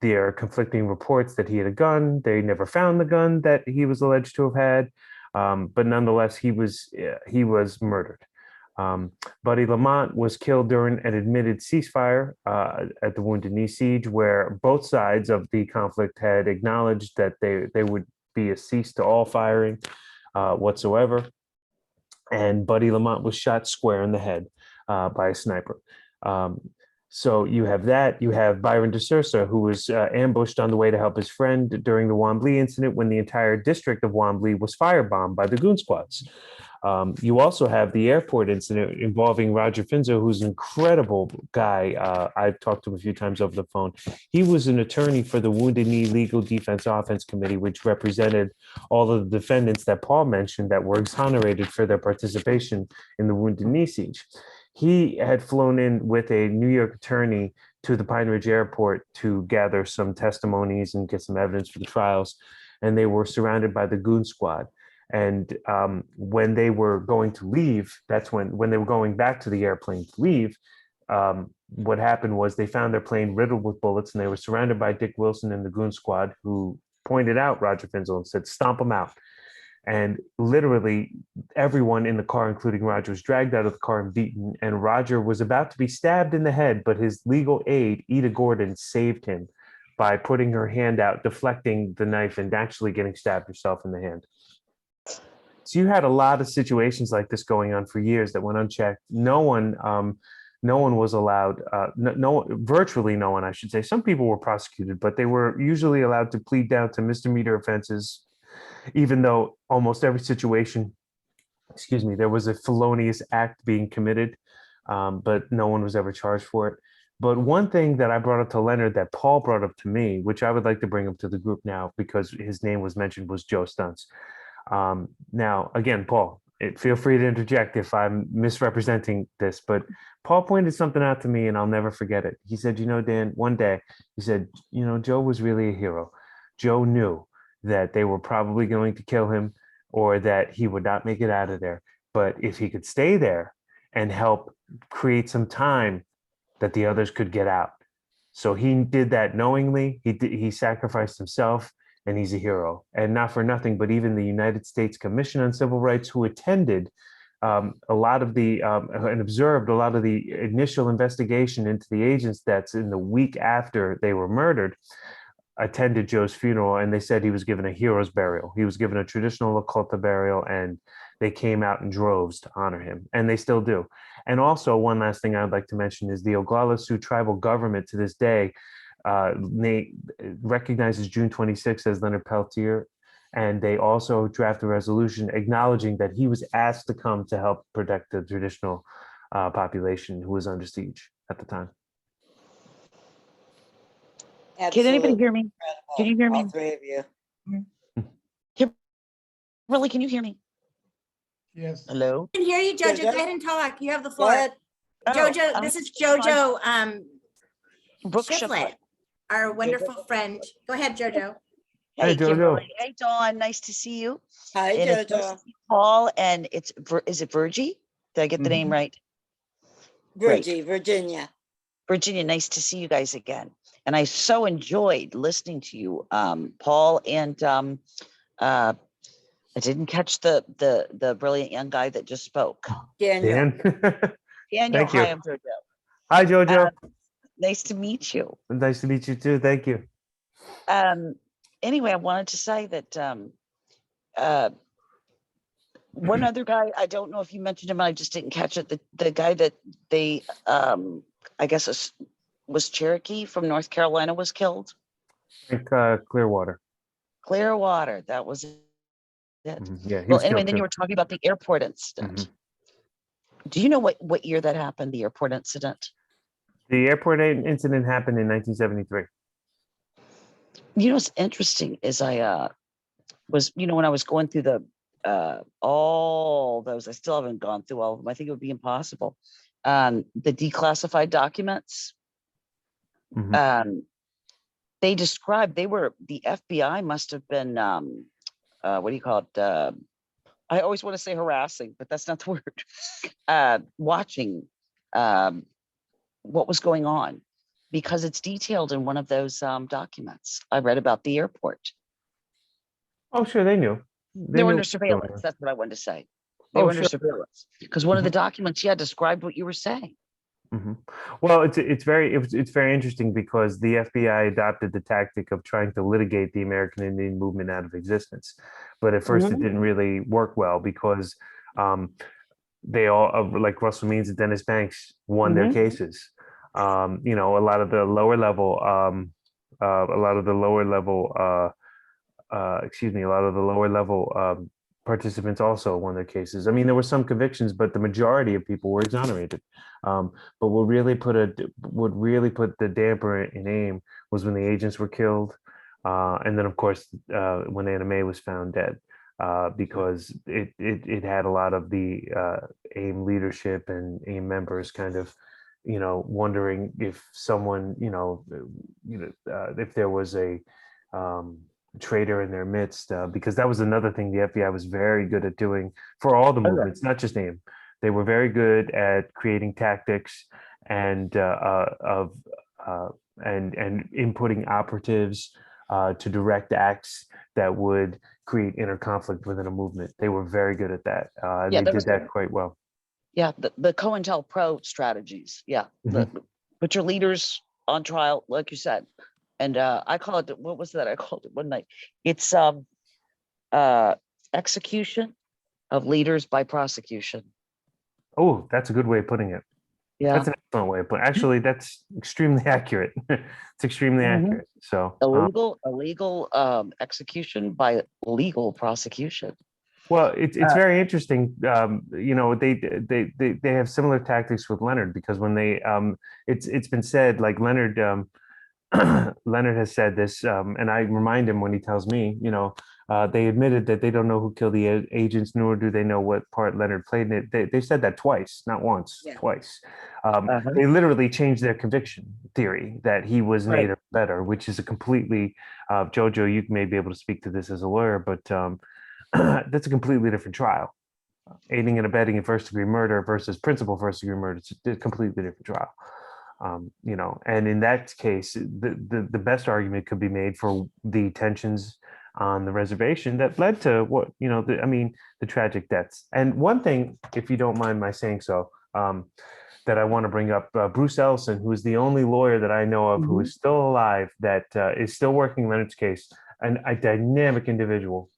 there are conflicting reports that he had a gun. They never found the gun that he was alleged to have had, but nonetheless, he was murdered. Buddy Lamont was killed during an admitted ceasefire at the Wounded Knee Siege, where both sides of the conflict had acknowledged that they would be a cease to all firing whatsoever. And Buddy Lamont was shot square in the head by a sniper. So you have that. You have Byron DeSouza, who was ambushed on the way to help his friend during the Wombly incident when the entire district of Wombly was firebombed by the goon squads. You also have the airport incident involving Roger Finzo, who's an incredible guy. I've talked to him a few times over the phone. He was an attorney for the Wounded Knee Legal Defense Offense Committee, which represented all of the defendants that Paul mentioned that were exonerated for their participation in the Wounded Knee Siege. He had flown in with a New York attorney to the Pine Ridge Airport to gather some testimonies and get some evidence for the trials, and they were surrounded by the goon squad. And when they were going to leave, that's when they were going back to the airplane to leave, what happened was they found their plane riddled with bullets, and they were surrounded by Dick Wilson and the goon squad, who pointed out Roger Finzel and said, "Stomp him out." And literally everyone in the car, including Roger, was dragged out of the car and beaten. And Roger was about to be stabbed in the head, but his legal aid, Ida Gordon, saved him by putting her hand out, deflecting the knife, and actually getting stabbed herself in the hand. So you had a lot of situations like this going on for years that went unchecked. No one was allowed. Virtually no one, I should say. Some people were prosecuted, but they were usually allowed to plead down to misdemeanor offenses, even though almost every situation, there was a felonious act being committed, but no one was ever charged for it. But one thing that I brought up to Leonard that Paul brought up to me, which I would like to bring up to the group now because his name was mentioned, was Joe Stunts. Now, again, Paul, feel free to interject if I'm misrepresenting this, but Paul pointed something out to me and I'll never forget it. He said, Dan, one day, he said, Joe was really a hero. Joe knew that they were probably going to kill him or that he would not make it out of there. But if he could stay there and help create some time that the others could get out. So he did that knowingly. He sacrificed himself, and he's a hero. And not for nothing, but even the United States Commission on Civil Rights, who attended a lot of the and observed a lot of the initial investigation into the agents' deaths in the week after they were murdered, attended Joe's funeral, and they said he was given a hero's burial. He was given a traditional Lakota burial, and they came out in droves to honor him, and they still do. And also, one last thing I'd like to mention is the Oglala Sioux tribal government to this day recognizes June 26th as Leonard Peltier, and they also draft a resolution acknowledging that he was asked to come to help protect the traditional population who was under siege at the time. Can anybody hear me? Can you hear me? All three of you. Really, can you hear me? Yes. Hello? I can hear you, Jojo. Go Jojo? ahead and talk. You have the Go floor. ahead. Jojo, this is Jojo Brooke Shiflett, our wonderful friend. Go ahead, Jojo. Hey, Hey, Jojo. Kimberly. Hey, Dawn. Nice to see you. Hi, And it's nice Jojo. to see Paul, and is it Virgie? Did I get the name right? Great. Virginia. Virginia, nice to see you guys again. And I so enjoyed listening to you, Paul, and I didn't catch the brilliant young guy that just spoke. Daniel. Dan? Daniel, Thank you. hi, I'm Jojo. Hi, Jojo. Nice to meet you. Nice to meet you too. Thank you. Anyway, I wanted to say that one other guy, I don't know if you mentioned him, I just didn't catch it. The guy that they, I guess was Cherokee from North Carolina was killed. Clearwater. Clearwater, that was it. Yeah. He Well, was anyway, killed then you too. were talking about the airport incident. Do you know what year that happened, the airport incident? The airport incident happened in 1973. You know, what's interesting is I was, when I was going through all those, I still haven't gone through all of them. I think it would be impossible. The declassified documents, they described, the FBI must have been, what do you call it? I always want to say harassing, but that's not the word. Watching what was going on, because it's detailed in one of those documents. I read about the airport. Oh, sure. They knew. They were knew under what was going surveillance. on. That's what I wanted to say. They Oh, were under sure. surveillance because one of the documents, described what you were saying. Well, it's very interesting because the FBI adopted the tactic of trying to litigate the American Indian movement out of existence, but at first it didn't really work well because they all, like Russell Means and Dennis Banks, won their cases. A lot of the lower level, participants also won their cases. I mean, there were some convictions, but the majority of people were exonerated. But what really put the damper in aim was when the agents were killed, and then of course when Anna Mae was found dead, because it had a lot of the AIM leadership and AIM members kind of, wondering if someone, if there was a traitor in their midst, because that was another thing the FBI was very good at doing for all the movements, not just AIM. They were very good at creating tactics and inputting operatives to direct acts that would create inner conflict within a movement. They were very good at that. Yeah, They there did was that quite well. Yeah, the COINTELPRO strategies. Yeah, put your leaders on trial, like you said. And I call it, what was that? I called it one night. It's execution of leaders by prosecution. Oh, that's a good way of putting it. Yeah, That's an excellent way of putting it. Actually, that's extremely accurate. It's extremely accurate. So, illegal execution by legal prosecution. well, it's very interesting. You know, they have similar tactics with Leonard, because when they it's been said, like Leonard Leonard has said this, and I remind him when he tells me, you know, they admitted that they don't know who killed the agents, nor do they know what part Leonard played in it. They said that twice, not once, Yeah. twice. They literally changed their conviction theory that he was Right. native better, which is a completely, Jojo, you may be able to speak to this as a lawyer, but that's a completely different trial. Aiding and abetting in first-degree murder versus principal first-degree murder, it's a completely different trial. You know, and in that case, the best argument could be made for the tensions on the reservation that led to what, you know, the tragic deaths. And one thing, if you don't mind my saying so, that I want to bring up, Bruce Ellison, who is the only lawyer that I know of who is still alive, that is still working Leonard's case, and a dynamic individual.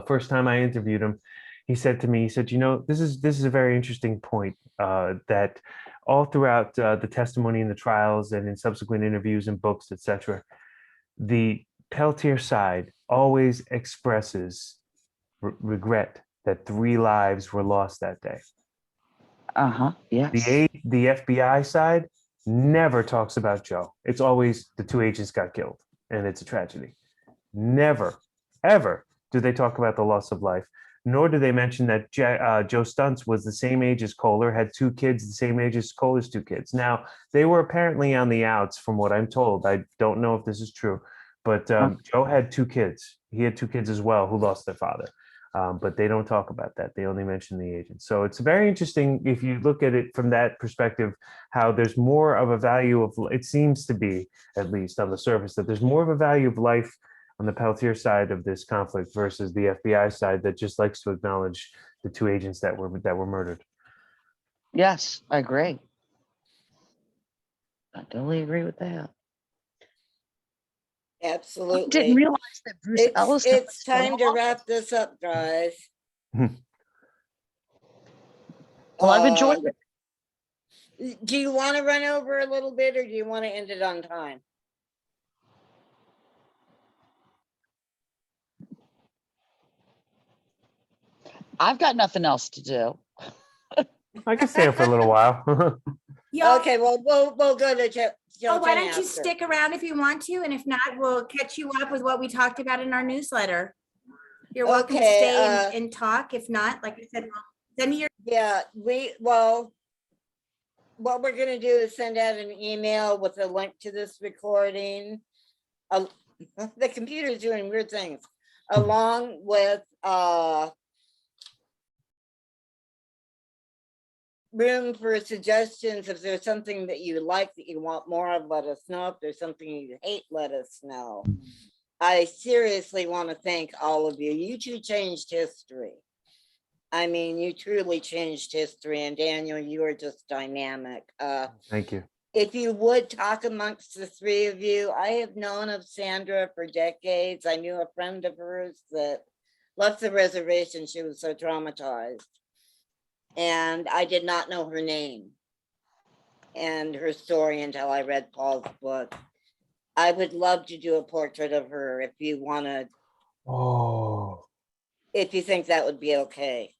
First time I interviewed him, he said to me, he said, you know, this is a very interesting point, that all throughout the testimony in the trials and in subsequent interviews and books, etc., the Peltier side always expresses regret that 3 lives were lost that day. Yes. The FBI side never talks about Joe. It's always the 2 agents got killed and it's a tragedy. Never, ever do they talk about the loss of life, nor do they mention that Joe Stuntz was the same age as Kohler, had 2 kids the same age as Kohler's 2 kids. Now, they were apparently on the outs from what I'm told. I don't know if this is true, but Joe had 2 kids. He had 2 kids as well who lost their father. But they don't talk about that. They only mention the agents. So it's very interesting if you look at it from that perspective, how there's more of a value of, it seems to be, at least on the surface, that there's more of a value of life on the Peltier side of this conflict versus the FBI side that just likes to acknowledge the 2 agents that were murdered. Yes, I agree. I totally agree with that. Absolutely. I didn't realize that Bruce Ellison. It's time to wrap this up, guys. Well, I've enjoyed it. Do you want to run over a little bit, or do you want to end it on time? I've got nothing else to do. I can stay up for a little while. Y'all, Okay, well, we'll go to oh, why don't you after. stick around if you want to? And if not, we'll catch you up with what we talked about in our newsletter. You're welcome to Okay, stay and talk. If not, like I said, send me your. Yeah, what we're gonna do is send out an email with a link to this recording. The computer's doing weird things, along with room for suggestions. If there's something that you like, that you want more of, let us know. If there's something you hate, let us know. I seriously want to thank all of you. You two changed history. I mean, you truly changed history. And Daniel, you are just dynamic. Thank you. If you would talk amongst the 3 of you, I have known of Sandra for decades. I knew a friend of hers that left the reservation. She was so traumatized. And I did not know her name and her story until I read Paul's book. I would love to do a portrait of her if you want to. Oh. If you think that would be okay.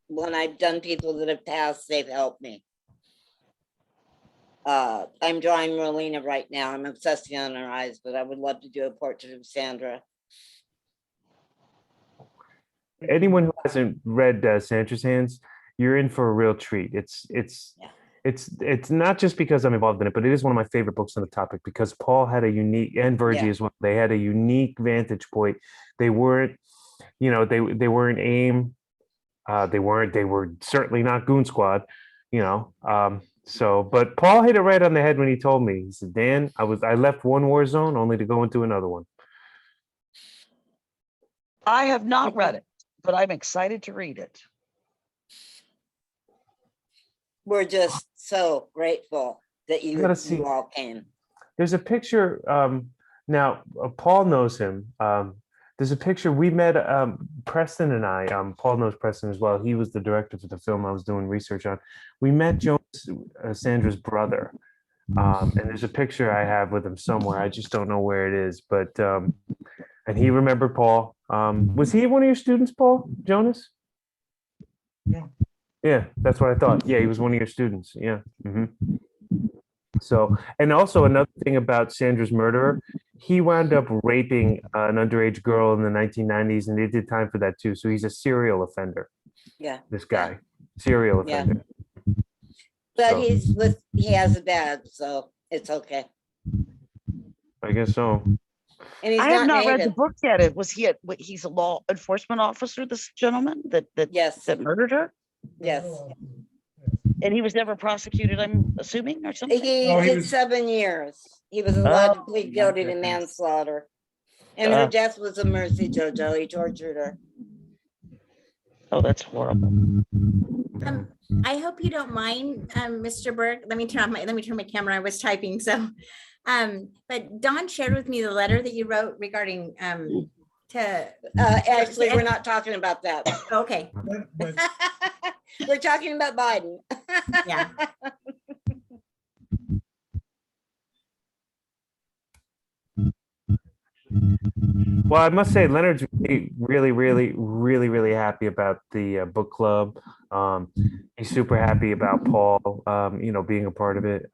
When I've done people that have passed, they've helped me. I'm drawing Rolina right now. I'm obsessing on her eyes, but I would love to do a portrait of Sandra. Anyone who hasn't read Sandra's Hands, you're in for a real treat. It's not just because I'm involved in it, but it is one of my favorite books on the topic because Paul had a unique, and Virgie as well. They had a unique vantage point. They weren't, you know, they weren't AIM. They were certainly not Goon Squad, you know. So, but Paul hit it right on the head when he told me. He said, Dan, I left one war zone only to go into another one. I have not read it, but I'm excited to read it. We're just so grateful that you, gotta see. you all came. There's a picture. Now, Paul knows him. There's a picture we met, Preston and I. Paul knows Preston as well. He was the director for the film I was doing research on. We met Jones, Sandra's brother. And there's a picture I have with him somewhere. I just don't know where it is. But and he remembered Paul. Was he one of your students, Paul Jonas? Yeah. Yeah, that's what I thought. Yeah, he was one of your students. Yeah. So, and also another thing about Sandra's murderer, he wound up raping an underage girl in the 1990s, and they did time for that too. So he's a serial offender. Yeah. This guy, serial Yeah. offender. But So- he has a dad, so it's okay. I guess so. And he's I have not read the native. book yet. He's a law enforcement officer, this gentleman that Yes, murdered her? yes. And he was never prosecuted, I'm assuming, or something? He Oh, he did was- 7 years. He was allowed to Oh, plead my guilty to goodness. manslaughter. And her Uh. death was a mercy, Jojo. He tortured her. Oh, that's horrible. I hope you don't mind, Mr. Berg. Let me turn my camera. I was typing, so. But Dawn shared with me the letter that you wrote regarding to. Actually, we're not talking about that. Okay, But We're talking about Biden. yeah. Well, I must say, Leonard's really happy about the book club. He's super happy about Paul, being a part of it.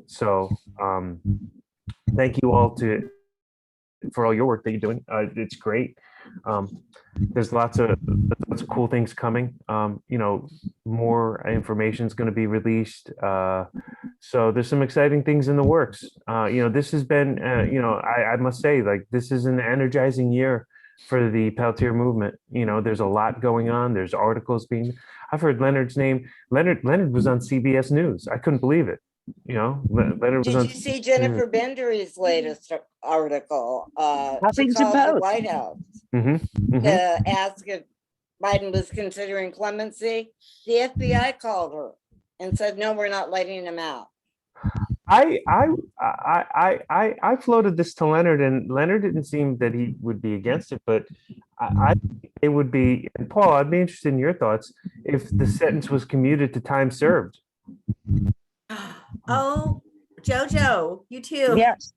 So thank you all for all your work that you're doing. It's great. There's lots of cool things coming. More information is going to be released. So there's some exciting things in the works. This has been, I must say, like, this is an energizing year for the Peltier movement. There's a lot going on. There's articles I've heard Leonard's name. Leonard was on CBS News. I couldn't believe it. Leonard was Did on. you see Jennifer Bendery's latest article? She Huffington called the Post. White House Mhm. to ask if Biden was considering clemency. The FBI called her and said, no, we're not letting him out. I floated this to Leonard, and Leonard didn't seem that he would be against it, but I think it would be. And Paul, I'd be interested in your thoughts if the sentence was commuted to time served. Oh, Jojo, you too. Yes.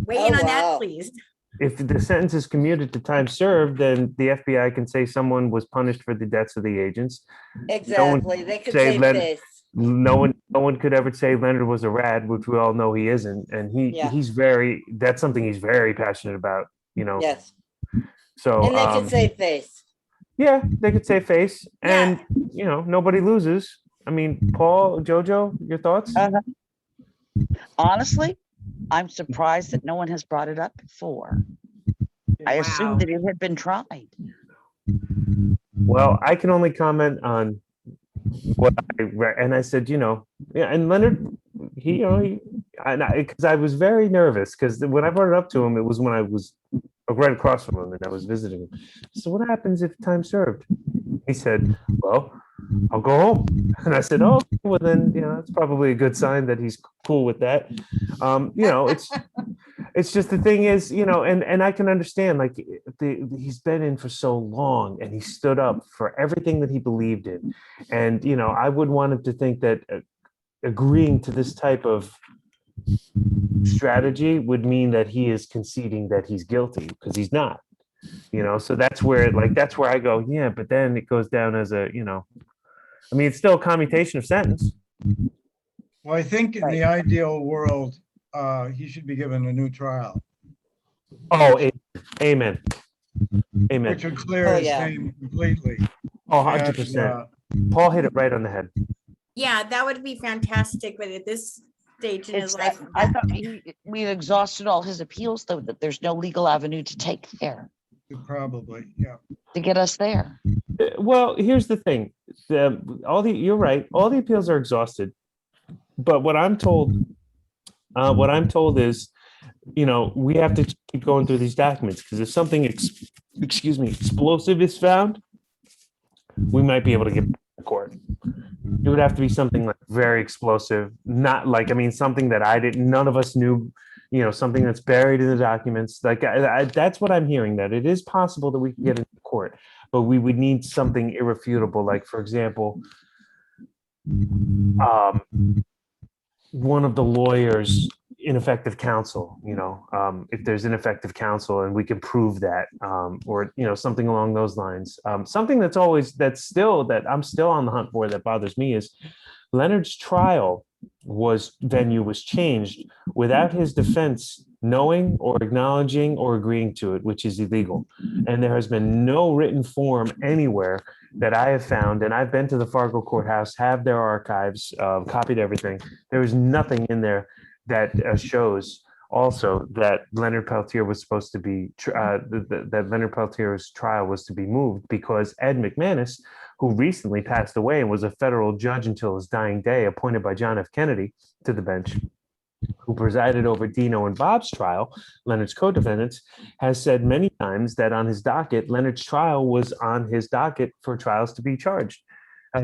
Weigh in Oh, on that, wow. please. If the sentence is commuted to time served, then the FBI can say someone was punished for the deaths of the agents. Exactly. They could say say let- this. No one could ever say Leonard was a rat, which we all know he isn't, and Yeah. that's something he's very passionate about. Yes. So And they could say face. yeah, they could say face, Yeah. and nobody loses. I mean, Paul, Jojo, your thoughts? Honestly, I'm surprised that no one has brought it up before. I Wow. assumed that it had been tried. Well, I can only comment on what I read, and I said, and Leonard, because I was very nervous, because when I brought it up to him, it was when I was right across from him and I was visiting him. So what happens if time served? He said, well, I'll go home. And I said, oh, well then, that's probably a good sign that he's cool with that. It's just the thing is, and I can understand, like, he's been in for so long and he stood up for everything that he believed in. And, I would want him to think that agreeing to this type of strategy would mean that he is conceding that he's guilty, because he's not. So that's where I go, yeah, but then it goes down as it's still a commutation of sentence. well, I think in the ideal world, he should be given a new trial, Oh, amen. Amen. which would clear Oh, his yeah. name completely. Oh, And, 100%. Paul hit it right on the head. Yeah, that would be fantastic, but at this stage in his It's, life. I thought we exhausted all his appeals, though, that there's no legal avenue to take there Probably, yeah. to get us there. Well, here's the thing. you're right, all the appeals are exhausted. But what I'm told is, we have to keep going through these documents, because if something, explosive is found, we might be able to get to court. It would have to be something like very explosive, not like, something that none of us knew, something that's buried in the documents. Like, that's what I'm hearing, that it is possible that we can get into court, but we would need something irrefutable. Like, for example, one of the lawyers' ineffective counsel, if there's ineffective counsel and we can prove that, or, something along those lines. Something that I'm still on the hunt for, that bothers me, is Leonard's trial venue was changed without his defense knowing or acknowledging or agreeing to it, which is illegal. And there has been no written form anywhere that I have found, and I've been to the Fargo courthouse, have their archives, copied everything. There is nothing in there that shows also that Leonard Peltier was supposed to be, that Leonard Peltier's trial was to be moved, because Ed McManus, who recently passed away and was a federal judge until his dying day, appointed by John F. Kennedy to the bench, who presided over Dino and Bob's trial, Leonard's co-defendants, has said many times that on his docket, Leonard's trial was on his docket for trials to be charged,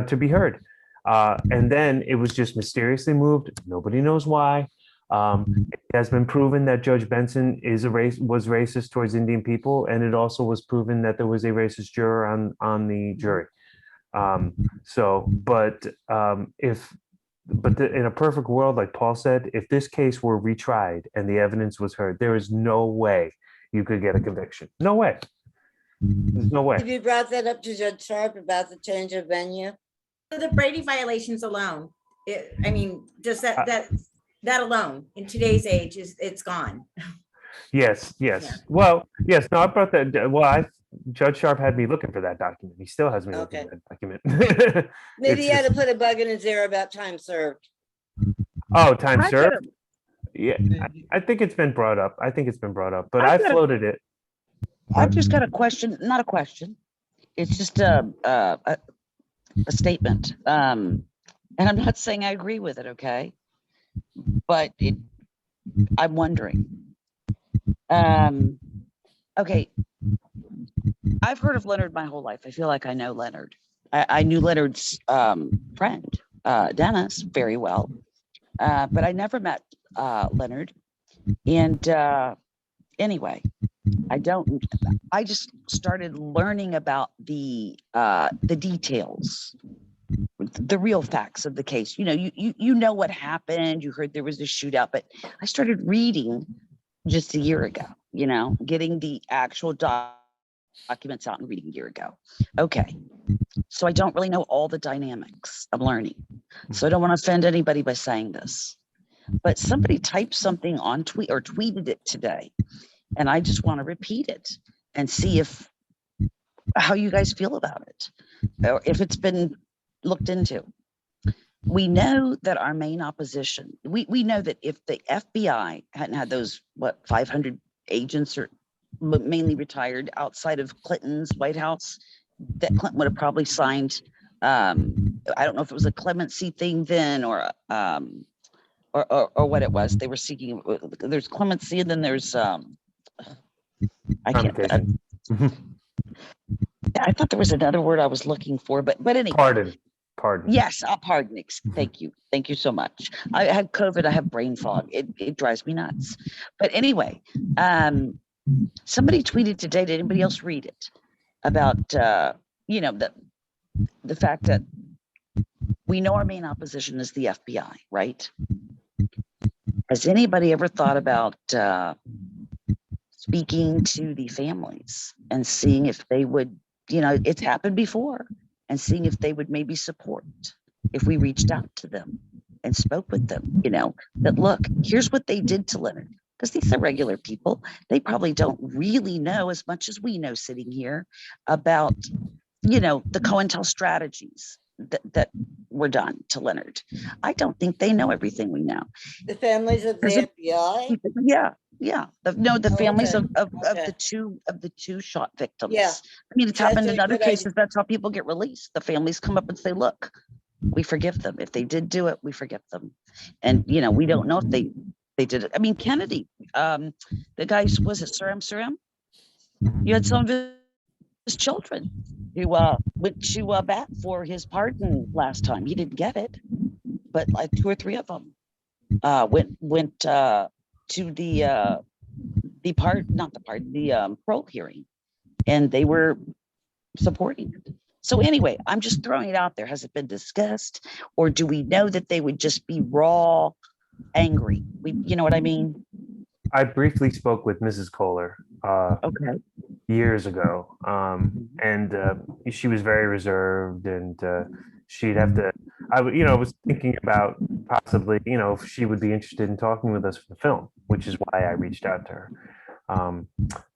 to be heard. And then it was just mysteriously moved. Nobody knows why. It has been proven that Judge Benson was racist towards Indian people, and it also was proven that there was a racist juror on the jury. In a perfect world, like Paul said, if this case were retried and the evidence was heard, there is no way you could get a conviction. No way. There's no way. Have you brought that up to Judge Sharp about the change of venue? So the Brady violations alone, just that alone in today's age it's gone. Yes. Yeah. Well, yes. No, I brought that. Well, Judge Sharp had me looking for that document. He still has me looking for that document. Maybe you had to put a bug in his ear about time served. Oh, time I served? could've- Yeah, I think it's been brought up. But I I could've- floated it. I've just got a question, not a question. It's just a statement. And I'm not saying I agree with it, okay? But I'm wondering. Okay. I've heard of Leonard my whole life. I feel like I know Leonard. I knew Leonard's friend, Dennis, very well. But I never met Leonard. And anyway, I just started learning about the details, the real facts of the case. You know what happened. You heard there was a shootout, but I started reading just a year ago, getting the actual documents out and reading a year ago. Okay. So I don't really know all the dynamics. I'm learning. So I don't want to offend anybody by saying this, but somebody typed something on tweet or tweeted it today. And I just want to repeat it and see how you guys feel about it, or if it's been looked into. We know that our main opposition, we know that if the FBI hadn't had those, 500 agents or mainly retired outside of Clinton's White House, that Clinton would have probably signed, I don't know if it was a clemency thing then or what it was. They were seeking, there's clemency and then there's, I thought there was another word I was looking for, but anyway. Pardon. Yes, pardon. Thank you. Thank you so much. I had COVID. I have brain fog. It drives me nuts. But anyway, somebody tweeted today. Did anybody else read it? About, the fact that we know our main opposition is the FBI, right? Has anybody ever thought about speaking to the families and seeing if they would, it's happened before, and seeing if they would maybe support if we reached out to them and spoke with them, that look, here's what they did to Leonard. Because these are regular people. They probably don't really know as much as we know sitting here about, the COINTEL strategies that were done to Leonard. I don't think they know everything we know. The families of the FBI? Yeah. Yeah, the families Okay, of okay. the two shot victims. Yeah. I mean, it's That's happened a in other good idea. cases. That's how people get released. The families come up and say, look, we forgive them. If they did do it, we forgive them. And, you know, we don't know if they did it. I mean, Kennedy, the guy, was it Suram? You had some of his children who went to bat for his pardon last time. He didn't get it, but like 2 or 3 of them went to the parole hearing, and they were supporting it. So anyway, I'm just throwing it out there. Has it been discussed, or do we know that they would just be raw angry? You know what I mean? I briefly spoke with Mrs. Kohler Okay. years ago, and she was very reserved, and she'd have to. I was thinking about possibly, if she would be interested in talking with us for the film, which is why I reached out to her.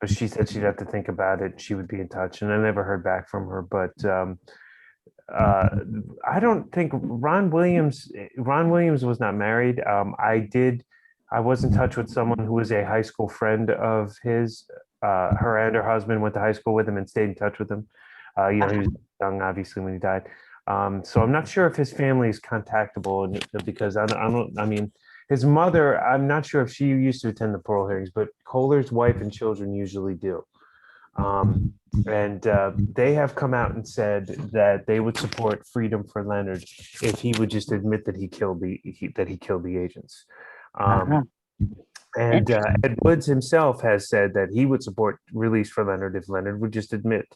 But she said she'd have to think about it. She would be in touch, and I never heard back from her. But I don't think Ron Williams was not married. I was in touch with someone who was a high school friend of his. Her and her husband went to high school with him and stayed in touch with him. He was young, obviously, when he died. So I'm not sure if his family is contactable, because I mean, his mother, I'm not sure if she used to attend the parole hearings, but Kohler's wife and children usually do. And they have come out and said that they would support freedom for Leonard if he would just admit that he killed the agents. And Ed Woods himself has said that he would support release for Leonard if Leonard would just admit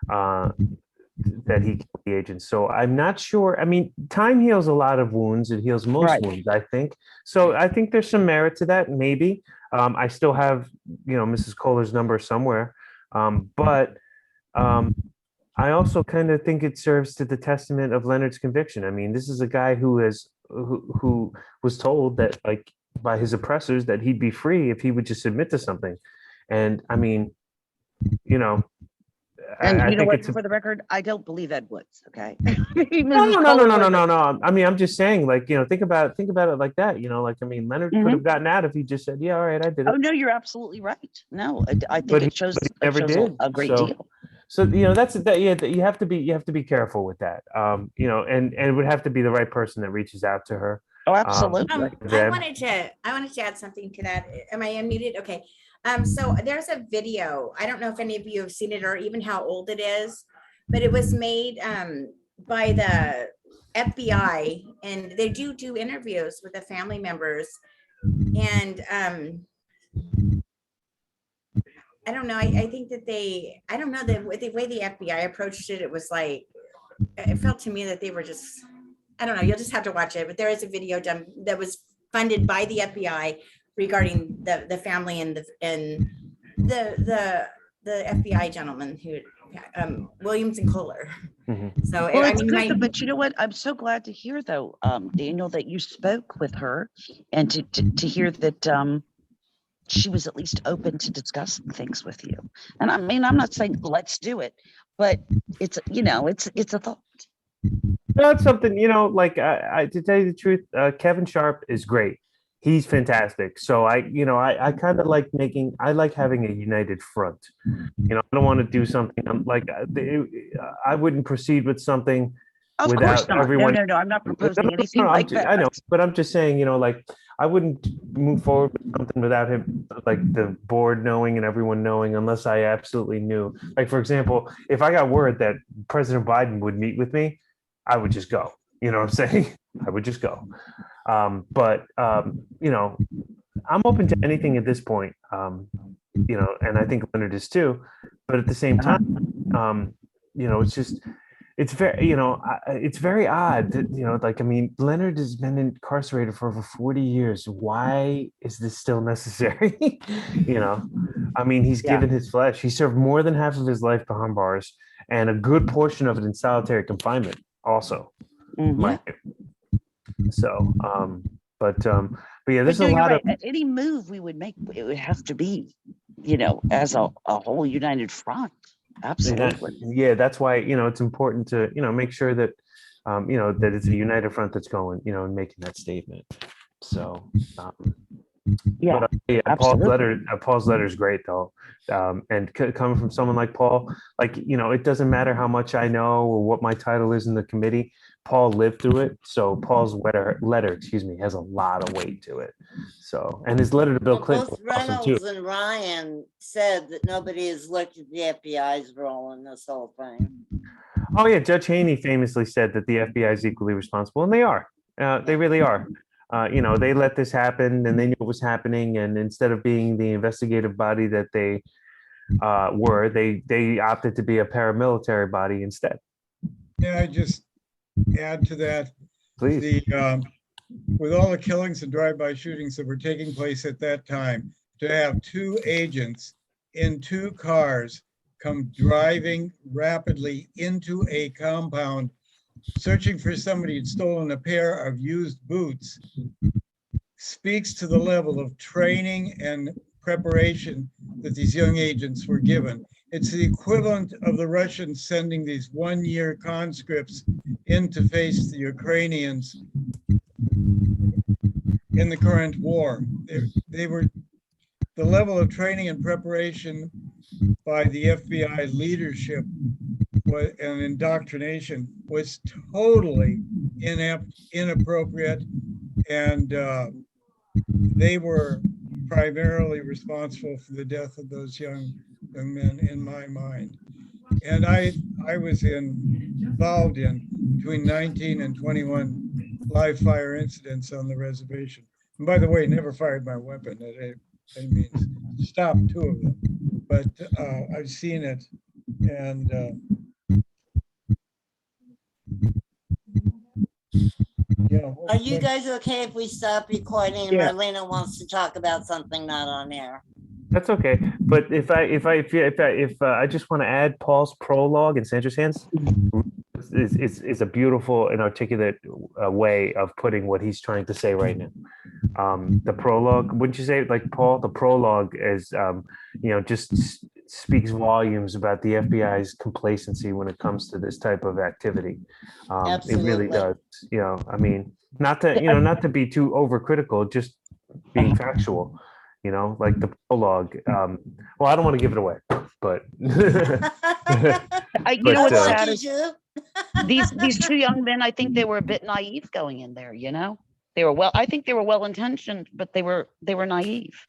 that he killed the agents. So I'm not sure. I mean, time heals a lot of wounds. It heals most wounds, I think. So I think there's some merit to that. Maybe I still have, Mrs. Kohler's number somewhere. But I also kind of think it serves to the testament of Leonard's conviction. I mean, this is a guy who was told that, like, by his oppressors, that he'd be free if he would just admit to something. And I mean, And I you know think what? it's a, For the record, I don't believe Ed Woods. Okay. no. I mean, I'm just saying, like, think about it like that. Like, I mean, Leonard could have gotten out if he just said, "Yeah, all right, I did it." Oh no, you're absolutely right. No, I think But it shows, he never did. a great deal. So that's that. Yeah, you have to be careful with that. And it would have to be the right person that reaches out to her. Oh, absolutely. I wanted to add something to that. Am I unmuted? Okay. So there's a video. I don't know if any of you have seen it or even how old it is, but it was made by the FBI, and they do interviews with the family members. And I don't know. I think that I don't know, the way the FBI approached it, it was like, it felt to me that they were just, I don't know. You'll just have to watch it. But there is a video done that was funded by the FBI regarding the family and the FBI gentleman who Williams and Kohler. So Well, I it's mean, good, but you know what? I'm so glad to hear, though, Daniel, that you spoke with her, and to hear that she was at least open to discussing things with you. And I mean, I'm not saying let's do it, but it's a thought. That's something, like, to tell you the truth, Kevin Sharp is great. He's fantastic. So I kind of like having a united front. I don't want to do something like, I wouldn't proceed with something Of without course not. everyone. No, I'm not proposing anything like that. I know, but I'm just saying, like, I wouldn't move forward with something without him, like the board knowing and everyone knowing, unless I absolutely knew. Like, for example, if I got word that President Biden would meet with me, I would just go. You know what I'm saying? I would just go. But I'm open to anything at this point. And I think Leonard is too. But at the same time, it's very odd that, like, I mean, Leonard has been incarcerated for over 40 years. Why is this still necessary? I mean, he's given his flesh. He served more than half of his life behind bars, and a good portion of it in solitary confinement also. So, but yeah, there's a lot of any move we would make, it would have to be, as a whole united front. Absolutely. Yeah, that's why, it's important to, make sure that, that it's a united front that's going, and making that statement. So, Yeah, But, yeah, absolutely. Paul's letter is great though. And coming from someone like Paul, like, it doesn't matter how much I know or what my title is in the committee. Paul lived through it. So Paul's letter, excuse me, has a lot of weight to it. So, and his letter to Bill Well, Clinton both was awesome too. Reynolds and Ryan said that nobody has looked at the FBI's role in this whole thing. Oh yeah, Judge Haney famously said that the FBI is equally responsible, and they are. They really are. They let this happen, and they knew it was happening. And instead of being the investigative body that they were, they opted to be a paramilitary body instead. Yeah, I just add to that, Please. with all the killings and drive-by shootings that were taking place at that time, to have two agents in two cars come driving rapidly into a compound, searching for somebody who'd stolen a pair of used boots, speaks to the level of training and preparation that these young agents were given. It's the equivalent of the Russians sending these one-year conscripts in to face the Ukrainians in the current war. They were, the level of training and preparation by the FBI leadership and indoctrination was totally inappropriate, and they were primarily responsible for the death of those young men, in my mind. And I was involved in between 19 and 21 live fire incidents on the reservation. And by the way, never fired my weapon at any means. Stopped two of them, but I've seen it. And Are you guys okay if we stop recording and Yeah. Marlena wants to talk about something not on air? That's okay. But if I just want to add Paul's prologue in Sandra's hands is a beautiful and articulate way of putting what he's trying to say right now. The prologue, wouldn't you say, like Paul, the prologue is, just speaks volumes about the FBI's complacency when it comes to this type of activity. It really Absolutely. does. I mean, not to be too overcritical, just being factual. Like the prologue. Well, I don't want to give it away, but You know But, what's I sad want is you to. these two young men, I think they were a bit naive going in there, They were I think they were well intentioned, but they were naive.